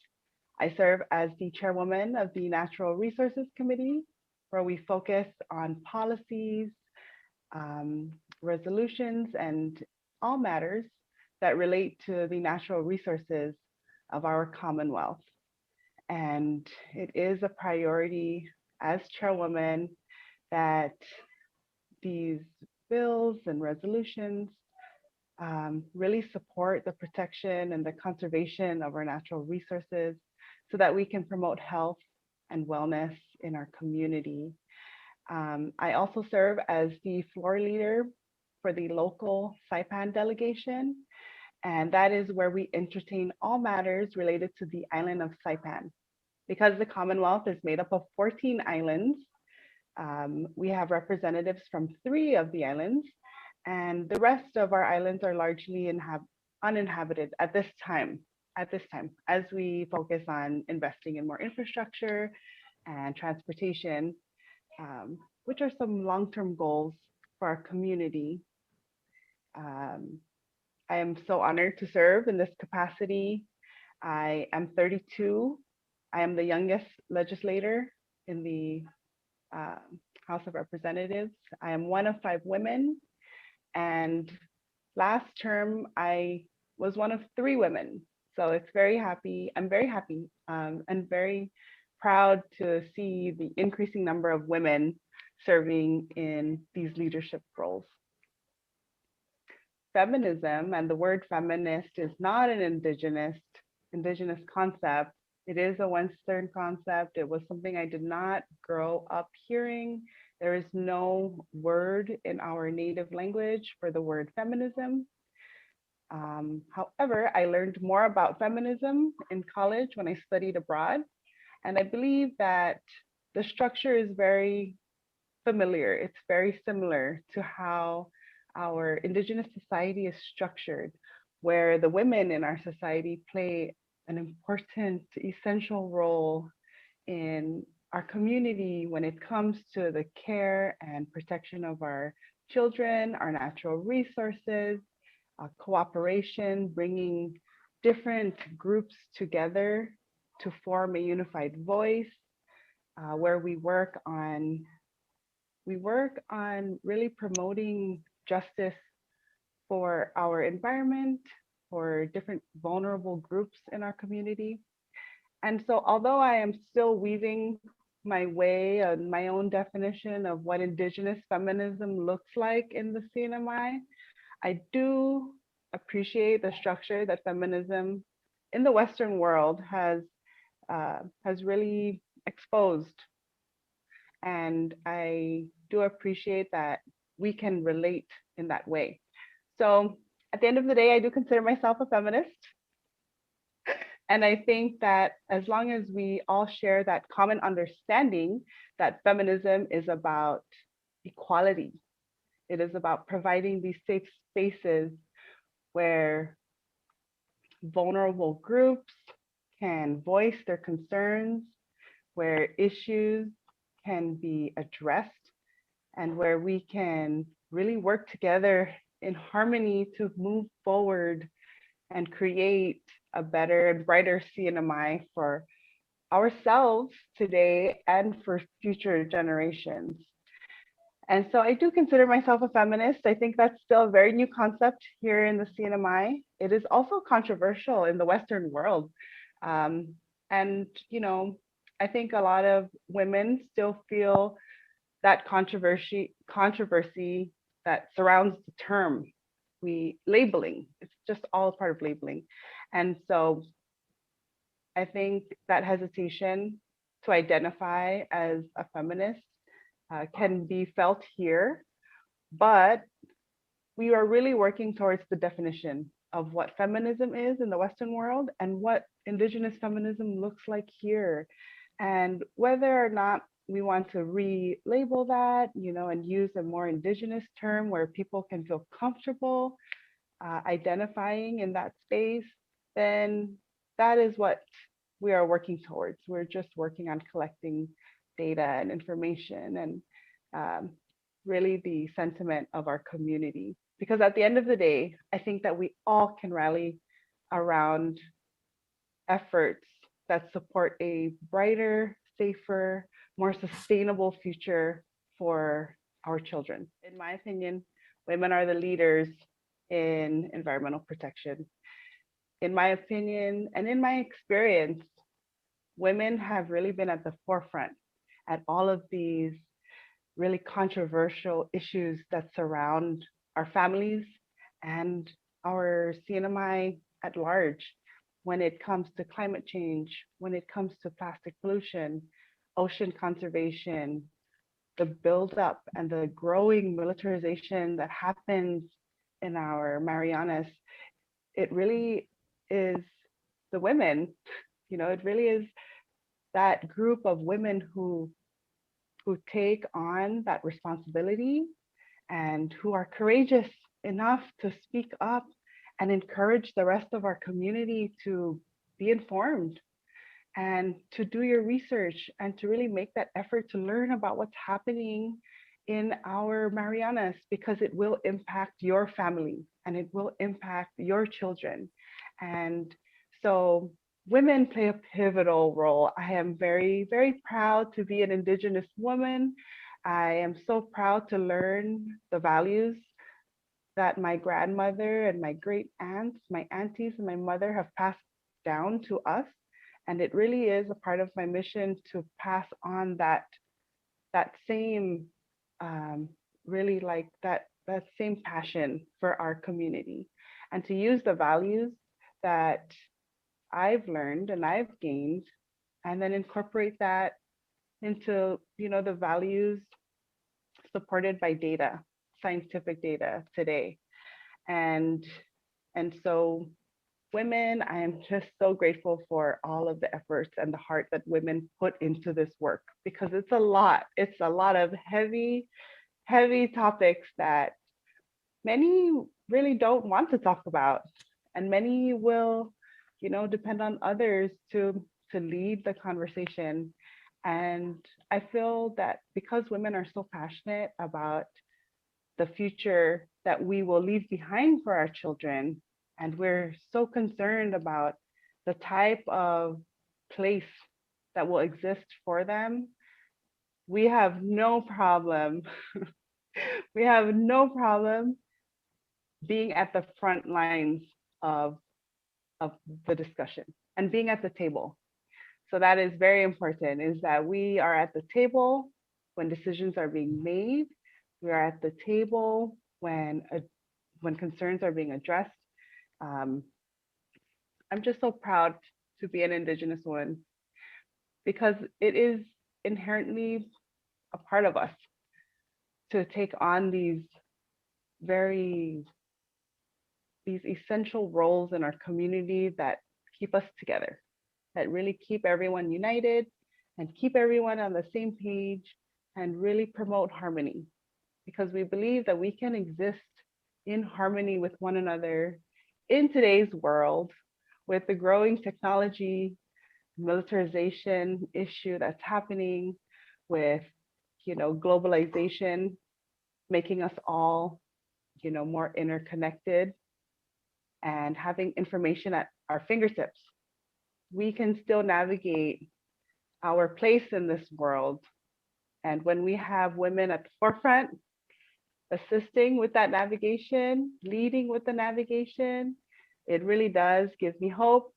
D: I serve as the chairwoman of the Natural Resources Committee, where we focus on policies, resolutions, and all matters that relate to the natural resources of our Commonwealth. And it is a priority as chairwoman that these bills and resolutions really support the protection and the conservation of our natural resources so that we can promote health and wellness in our community. I also serve as the floor leader for the local Saipan delegation, and that is where we entertain all matters related to the island of Saipan. Because the Commonwealth is made up of 14 islands, we have representatives from 3 of the islands, and the rest of our islands are largely uninhabited at this time, as we focus on investing in more infrastructure and transportation, which are some long-term goals for our community. I am so honored to serve in this capacity. I am 32. I am the youngest legislator in the House of Representatives. I am one of 5 women, and last term I was one of 3 women. So it's very happy. I'm very happy and very proud to see the increasing number of women serving in these leadership roles. Feminism, and the word feminist is not an indigenous concept. It is a Western concept. It was something I did not grow up hearing. There is no word in our native language for the word feminism. However, I learned more about feminism in college when I studied abroad. And I believe that the structure is very familiar. It's very similar to how our Indigenous society is structured, where the women in our society play an important, essential role in our community when it comes to the care and protection of our children, our natural resources, cooperation, bringing different groups together to form a unified voice, where we work on really promoting justice for our environment, for different vulnerable groups in our community. And so although I am still weaving my way on my own definition of what Indigenous feminism looks like in the CNMI, I do appreciate the structure that feminism in the Western world has really exposed. And I do appreciate that we can relate in that way. So at the end of the day, I do consider myself a feminist. And I think that as long as we all share that common understanding that feminism is about equality, it is about providing these safe spaces where vulnerable groups can voice their concerns, where issues can be addressed, and where we can really work together in harmony to move forward and create a better and brighter CNMI for ourselves today and for future generations. And so I do consider myself a feminist. I think that's still a very new concept here in the CNMI. It is also controversial in the Western world. And, you know, I think a lot of women still feel that controversy that surrounds the term. Labeling, it's just all part of labeling. And so I think that hesitation to identify as a feminist can be felt here, but we are really working towards the definition of what feminism is in the Western world and what Indigenous feminism looks like here. And whether or not we want to relabel that, you know, and use a more Indigenous term where people can feel comfortable identifying in that space, then that is what we are working towards. We're just working on collecting data and information and really the sentiment of our community. Because at the end of the day, I think that we all can rally around efforts that support a brighter, safer, more sustainable future for our children. In my opinion, women are the leaders in environmental protection. In my opinion, and in my experience, women have really been at the forefront at all of these really controversial issues that surround our families and our CNMI at large when it comes to climate change, when it comes to plastic pollution, ocean conservation, the buildup and the growing militarization that happens in our Marianas. It really is the women, it really is that group of women who take on that responsibility and who are courageous enough to speak up and encourage the rest of our community to be informed and to do your research and to really make that effort to learn about what's happening in our Marianas, because it will impact your family and it will impact your children. And so women play a pivotal role. I am very, very proud to be an Indigenous woman. I am so proud to learn the values that my grandmother and my great aunts, my aunties and my mother have passed down to us. And it really is a part of my mission to pass on that same really like that same passion for our community, and to use the values that I've learned and I've gained, and then incorporate that into the values supported by data, scientific data today. And so women, I am just so grateful for all of the efforts and the heart that women put into this work, because it's a lot. It's a lot of heavy, heavy topics that many really don't want to talk about. And many will, depend on others to lead the conversation. And I feel that because women are so passionate about the future that we will leave behind for our children, and we're so concerned about the type of place that will exist for them, we have no problem. We have no problem being at the front lines of, of the discussion and being at the table. So that is very important, is that we are at the table when decisions are being made. We are at the table when concerns are being addressed. I'm just so proud to be an Indigenous woman, because it is inherently a part of us to take on these essential roles in our community that keep us together, that really keep everyone united and keep everyone on the same page and really promote harmony, because we believe that we can exist in harmony with one another in today's world with the growing technology, militarization issue that's happening, with globalization making us all more interconnected and having information at our fingertips. We can still navigate our place in this world. And when we have women at the forefront, assisting with that navigation, leading with the navigation, it really does give me hope.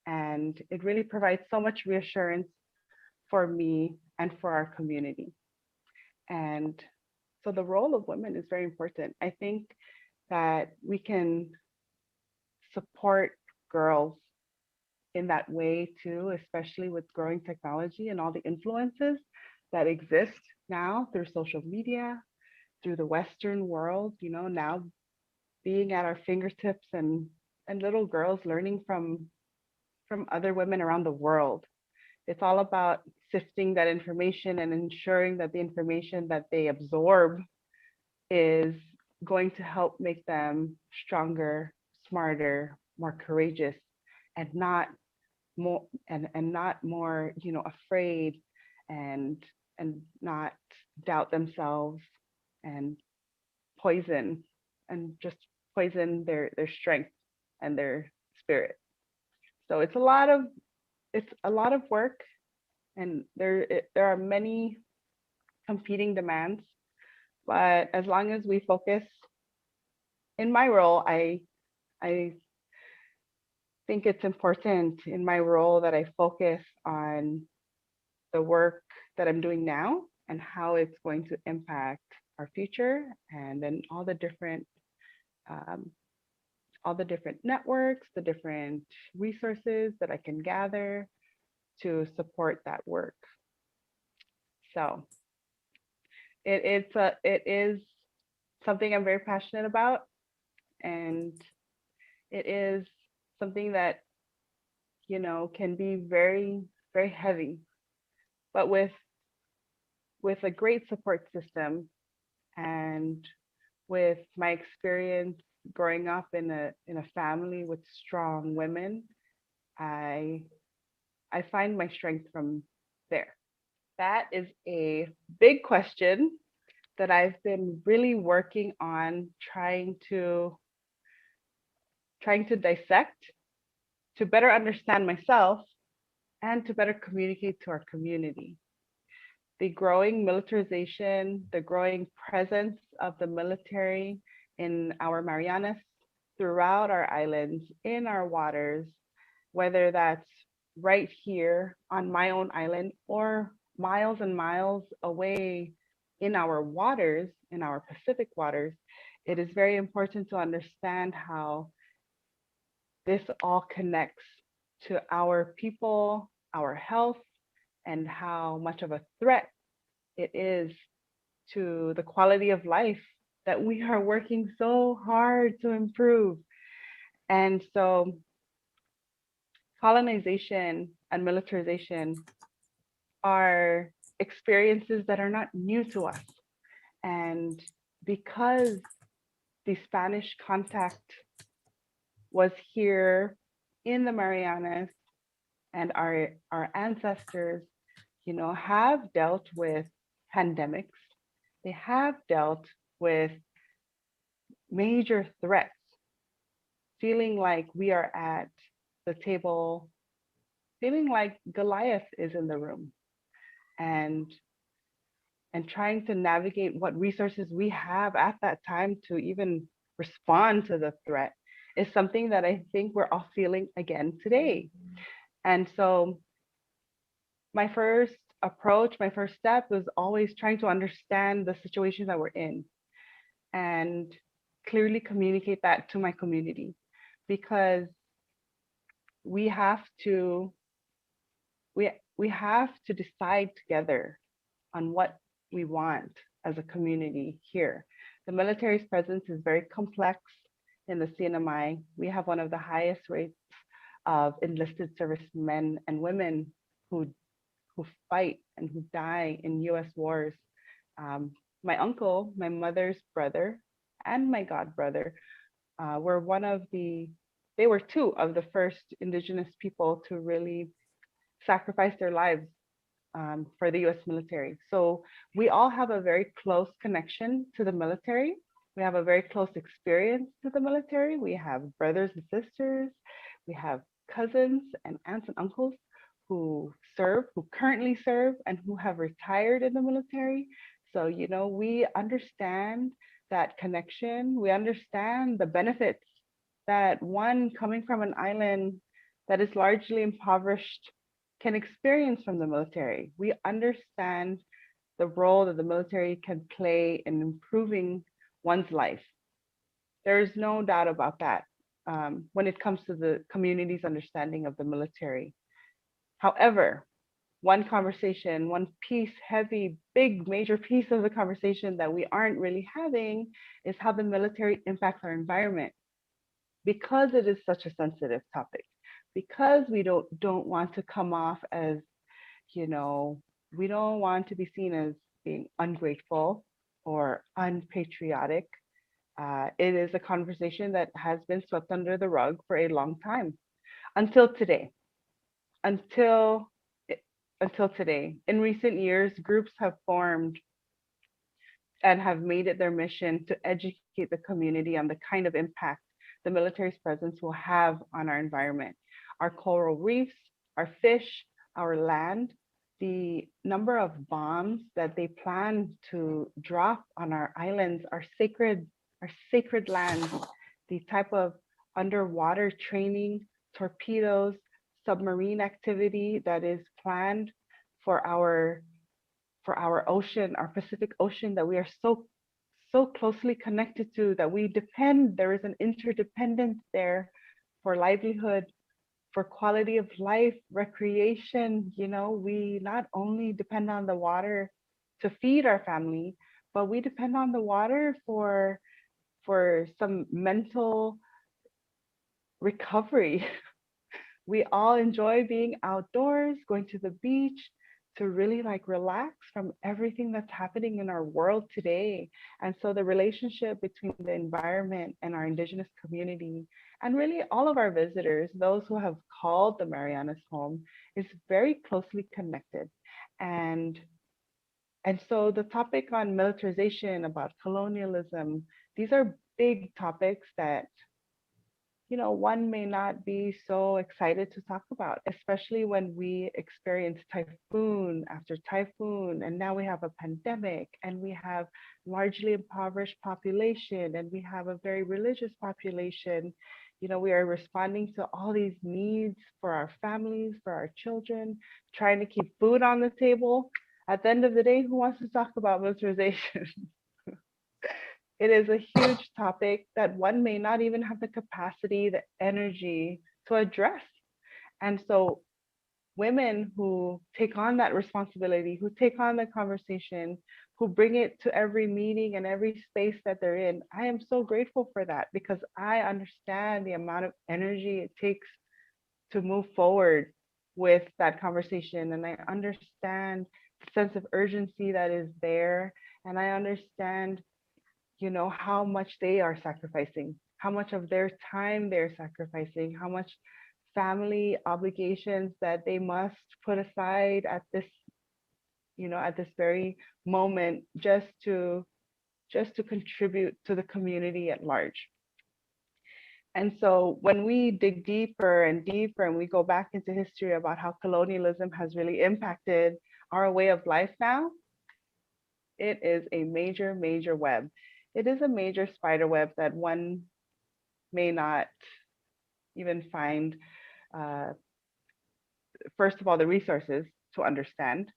D: And it really provides so much reassurance for me and for our community. And so the role of women is very important. I think that we can support girls in that way too, especially with growing technology and all the influences that exist now through social media, through the Western world, now being at our fingertips, and little girls learning from other women around the world. It's all about sifting that information and ensuring that the information that they absorb is going to help make them stronger, smarter, more courageous, and not more afraid, and not doubt themselves, and poison, and just poison their strength and their spirit. So it's a lot of work, and there are many competing demands. But as long as we focus, in my role, I think it's important in my role that I focus on the work that I'm doing now and how it's going to impact our future, and then um, all the different networks, the different resources that I can gather to support that work. So it is something I'm very passionate about, and it is something that can be very, very heavy, but with a great support system, and with my experience growing up in a family with strong women, I I find my strength from there. That is a big question that I've been really working on trying to dissect, to better understand myself and to better communicate to our community. The growing militarization, the growing presence of the military in our Marianas, throughout our islands, in our waters, whether that's right here on my own island or miles and miles away in our waters, in our Pacific waters, it is very important to understand how this all connects to our people, our health, and how much of a threat it is to the quality of life that we are working so hard to improve. And so colonization and militarization are experiences that are not new to us. And because the Spanish contact was here in the Marianas, and our ancestors, have dealt with pandemics, they have dealt with major threats, feeling like we are at the table, feeling like Goliath is in the room, and trying to navigate what resources we have at that time to even respond to the threat is something that I think we're all feeling again today. And so my first approach, my first step was always trying to understand the situation that we're in and clearly communicate that to my community, because we have to we have to decide together on what we want as a community here. The military's presence is very complex in the CNMI. We have one of the highest rates of enlisted servicemen and women who fight and who die in US wars. My uncle, my mother's brother, and my god brother were they were two of the first Indigenous people to really sacrifice their lives for the US military. So we all have a very close connection to the military. We have a very close experience to the military. We have brothers and sisters. We have cousins and aunts and uncles who currently serve, and who have retired in the military. So, we understand that connection. We understand the benefits that one coming from an island that is largely impoverished can experience from the military. We understand the role that the military can play in improving one's life. There is no doubt about that when it comes to the community's understanding of the military. However, one conversation, one piece, heavy, big, major piece of the conversation that we aren't really having is how the military impacts our environment, because it is such a sensitive topic, because we don't want to come off as, we don't want to be seen as being ungrateful or unpatriotic. It is a conversation that has been swept under the rug for a long time, until today. Until today. In recent years, groups have formed and have made it their mission to educate the community on the kind of impact the military's presence will have on our environment, our coral reefs, our fish, our land. The number of bombs that they plan to drop on our islands, our sacred lands, the type of underwater training, torpedoes, submarine activity that is planned for our ocean, our Pacific Ocean, that we are so closely connected to, that we depend, there is an interdependence there for livelihood, for quality of life, recreation. You know, we not only depend on the water to feed our family, but we depend on the water for some mental recovery. We all enjoy being outdoors, going to the beach to really like relax from everything that's happening in our world today. And so the relationship between the environment and our Indigenous community, and really all of our visitors, those who have called the Marianas home, is very closely connected. And and so the topic on militarization, about colonialism, these are big topics that, you know, one may not be so excited to talk about, especially when we experience typhoon after typhoon, and now we have a pandemic, and we have largely impoverished population, and we have a very religious population. You know, we are responding to all these needs for our families, for our children, trying to keep food on the table. At the end of the day, who wants to talk about militarization? It is a huge topic that one may not even have the capacity, the energy to address. And so women who take on that responsibility, who take on the conversation, who bring it to every meeting and every space that they're in, I am so grateful for that, because I understand the amount of energy it takes to move forward with that conversation. And I understand the sense of urgency that is there. And I understand, you know, how much they are sacrificing, how much of their time they're sacrificing, how much family obligations that they must put aside at this, you know, at this very moment, just to contribute to the community at large. And so when we dig deeper and deeper and we go back into history about how colonialism has really impacted our way of life now, it is a major, major web. It is a major spider web that one may not even find, uh, first of all, the resources to understand.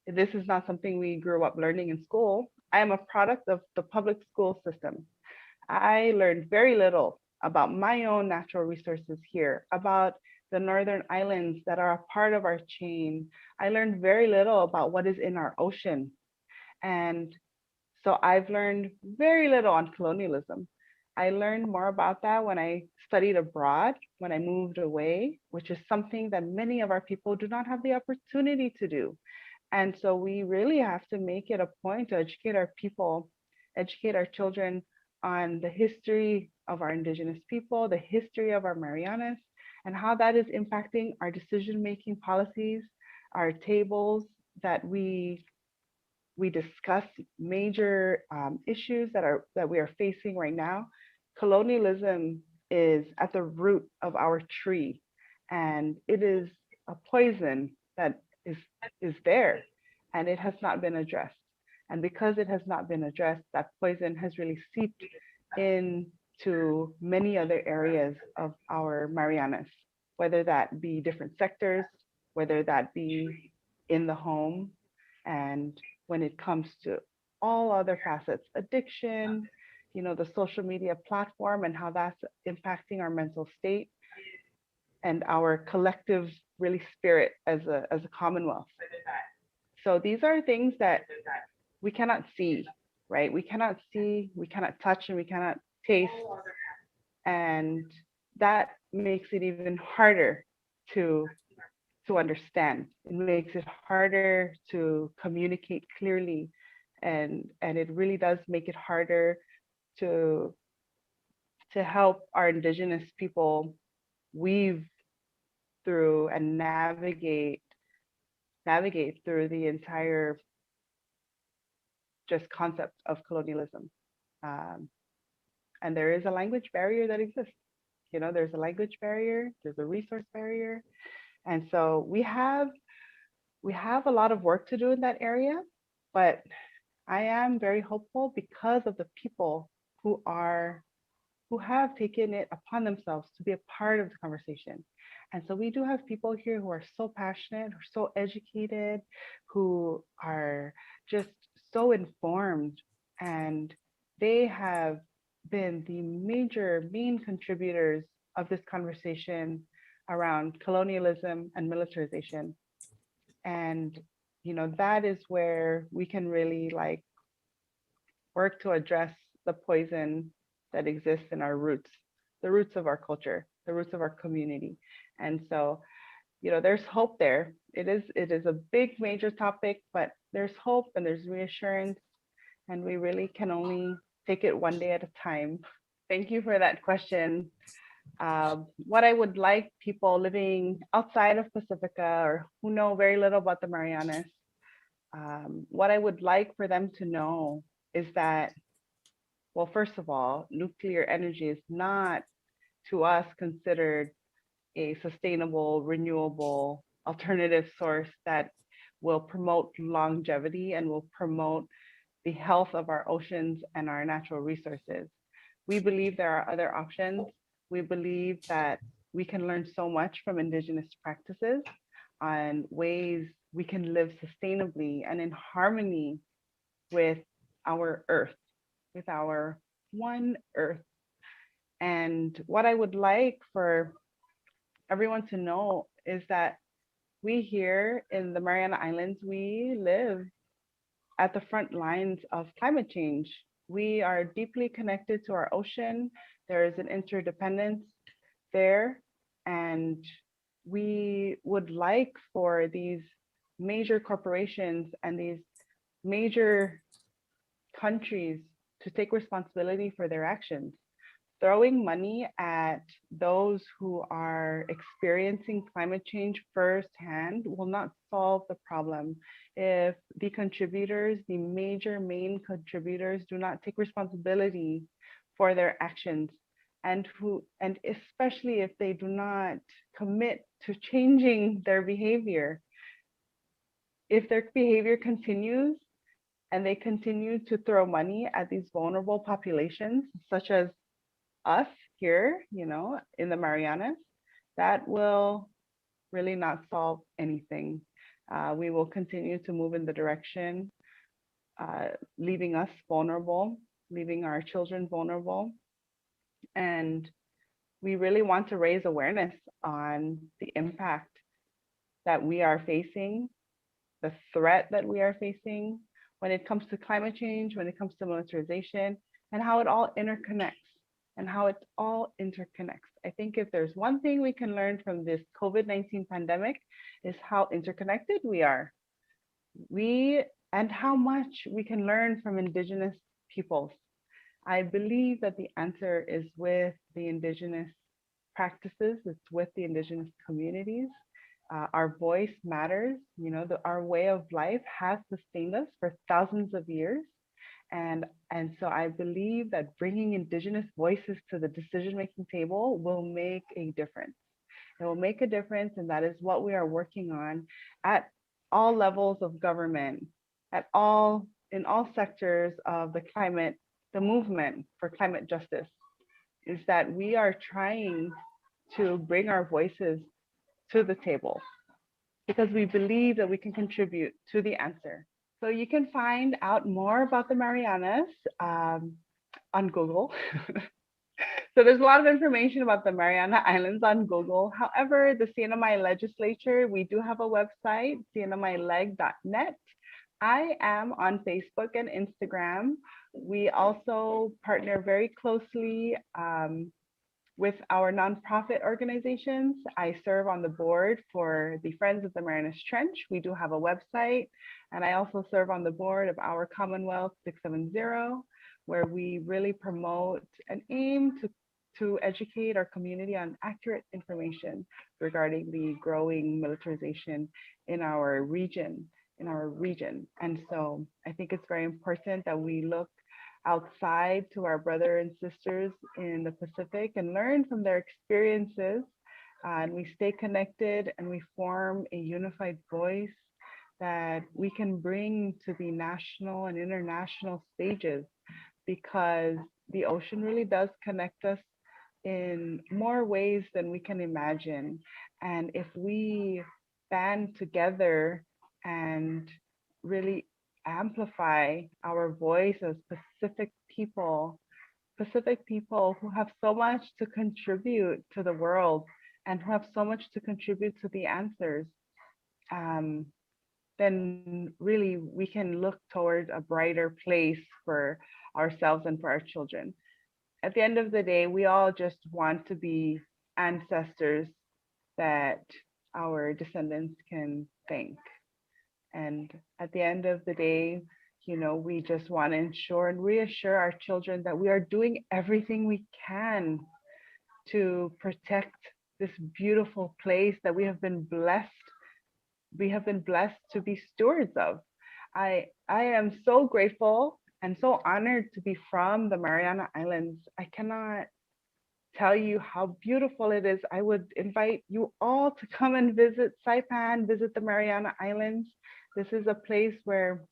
D: This is not something we grew up learning in school. I am a product of the public school system. I learned very little about my own natural resources here, about the Northern Islands that are a part of our chain. I learned very little about what is in our ocean. And so I've learned very little on colonialism. I learned more about that when I studied abroad, when I moved away, which is something that many of our people do not have the opportunity to do. And so we really have to make it a point to educate our people, educate our children on the history of our Indigenous people, the history of our Marianas, and how that is impacting our decision-making policies, our tables that we discuss major issues that we are facing right now. Colonialism is at the root of our tree, and it is a poison that is there, and it has not been addressed. And because it has not been addressed, that poison has really seeped into many other areas of our Marianas, whether that be different sectors, whether that be in the home, and when it comes to all other facets, addiction, you know, the social media platform and how that's impacting our mental state and our collective really spirit as a Commonwealth. So these are things that we cannot see, right? We cannot see, we cannot touch, and we cannot taste. And that makes it even harder to understand. It makes it harder to communicate clearly, and it really does make it harder to help our Indigenous people weave through and navigate through the entire just concept of colonialism. Um, and there is a language barrier that exists. You know, there's a language barrier, there's a resource barrier. And so we have a lot of work to do in that area, but I am very hopeful because of the people who have taken it upon themselves to be a part of the conversation. And so we do have people here who are so passionate, who are so educated, who are just so informed, and they have been the main contributors of this conversation around colonialism and militarization. And you know, that is where we can really like work to address the poison that exists in our roots, the roots of our culture, the roots of our community. And so, you know, there's hope there. It is a big major topic, but there's hope and there's reassurance, and we really can only take it one day at a time. Thank you for that question. What I would like people living outside of Pacifica or who know very little about the Marianas, what I would like for them to know is that, well, first of all, nuclear energy is not to us considered a sustainable, renewable alternative source that will promote longevity and will promote the health of our oceans and our natural resources. We believe there are other options. We believe that we can learn so much from Indigenous practices on ways we can live sustainably and in harmony with our earth, with our one earth. And what I would like for everyone to know is that we here in the Mariana Islands, we live at the front lines of climate change. We are deeply connected to our ocean. There is an interdependence there. And we would like for these major corporations and these major countries to take responsibility for their actions. Throwing money at those who are experiencing climate change firsthand will not solve the problem. If the contributors, the major main contributors, do not take responsibility for their actions, and especially if they do not commit to changing their behavior, if their behavior continues and they continue to throw money at these vulnerable populations, such as us here, you know, in the Marianas, that will really not solve anything. We will continue to move in the direction, leaving us vulnerable, leaving our children vulnerable. And we really want to raise awareness on the impact that we are facing, the threat that we are facing when it comes to climate change, when it comes to militarization, and how it all interconnects. I think if there's one thing we can learn from this COVID-19 pandemic is how interconnected we are. And how much we can learn from Indigenous peoples. I believe that the answer is with the Indigenous practices, it's with the Indigenous communities. Our voice matters. You know, our way of life has sustained us for thousands of years. And so I believe that bringing Indigenous voices to the decision-making table will make a difference. It will make a difference, and that is what we are working on at all levels of government, in all sectors of the movement for climate justice, is that we are trying to bring our voices to the table because we believe that we can contribute to the answer. So you can find out more about the Marianas on Google. So there's a lot of information about the Mariana Islands on Google. However, the CNMI legislature, we do have a website, cnmileg.net. I am on Facebook and Instagram. We also partner very closely with our nonprofit organizations. I serve on the board for the Friends of the Marianas Trench. We do have a website, and I also serve on the board of our Commonwealth 670, where we really promote and aim to educate our community on accurate information regarding the growing militarization in our region. in our region. And so I think it's very important that we look outside to our brothers and sisters in the Pacific and learn from their experiences. And we stay connected and we form a unified voice that we can bring to the national and international stages, because the ocean really does connect us in more ways than we can imagine. And if we band together and really amplify our voice as Pacific people who have so much to contribute to the world and who have so much to contribute to the answers, um, then really we can look towards a brighter place for ourselves and for our children. At the end of the day, we all just want to be ancestors that our descendants can thank. And at the end of the day, we just want to ensure and reassure our children that we are doing everything we can to protect this beautiful place that we have been blessed to be stewards of. I am so grateful and so honored to be from the Mariana Islands. I cannot tell you how beautiful it is. I would invite you all to come and visit Saipan, visit the Mariana Islands. This is a place where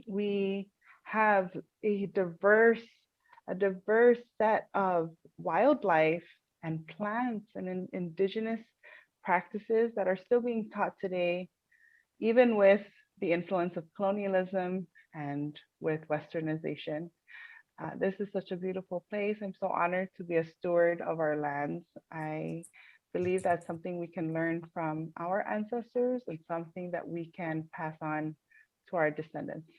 D: we have a diverse set of wildlife and plants and indigenous practices that are still being taught today, even with the influence of colonialism and with westernization. This is such a beautiful place. I'm so honored to be a steward of our lands. I believe that's something we can learn from our ancestors and something that we can pass on to our descendants.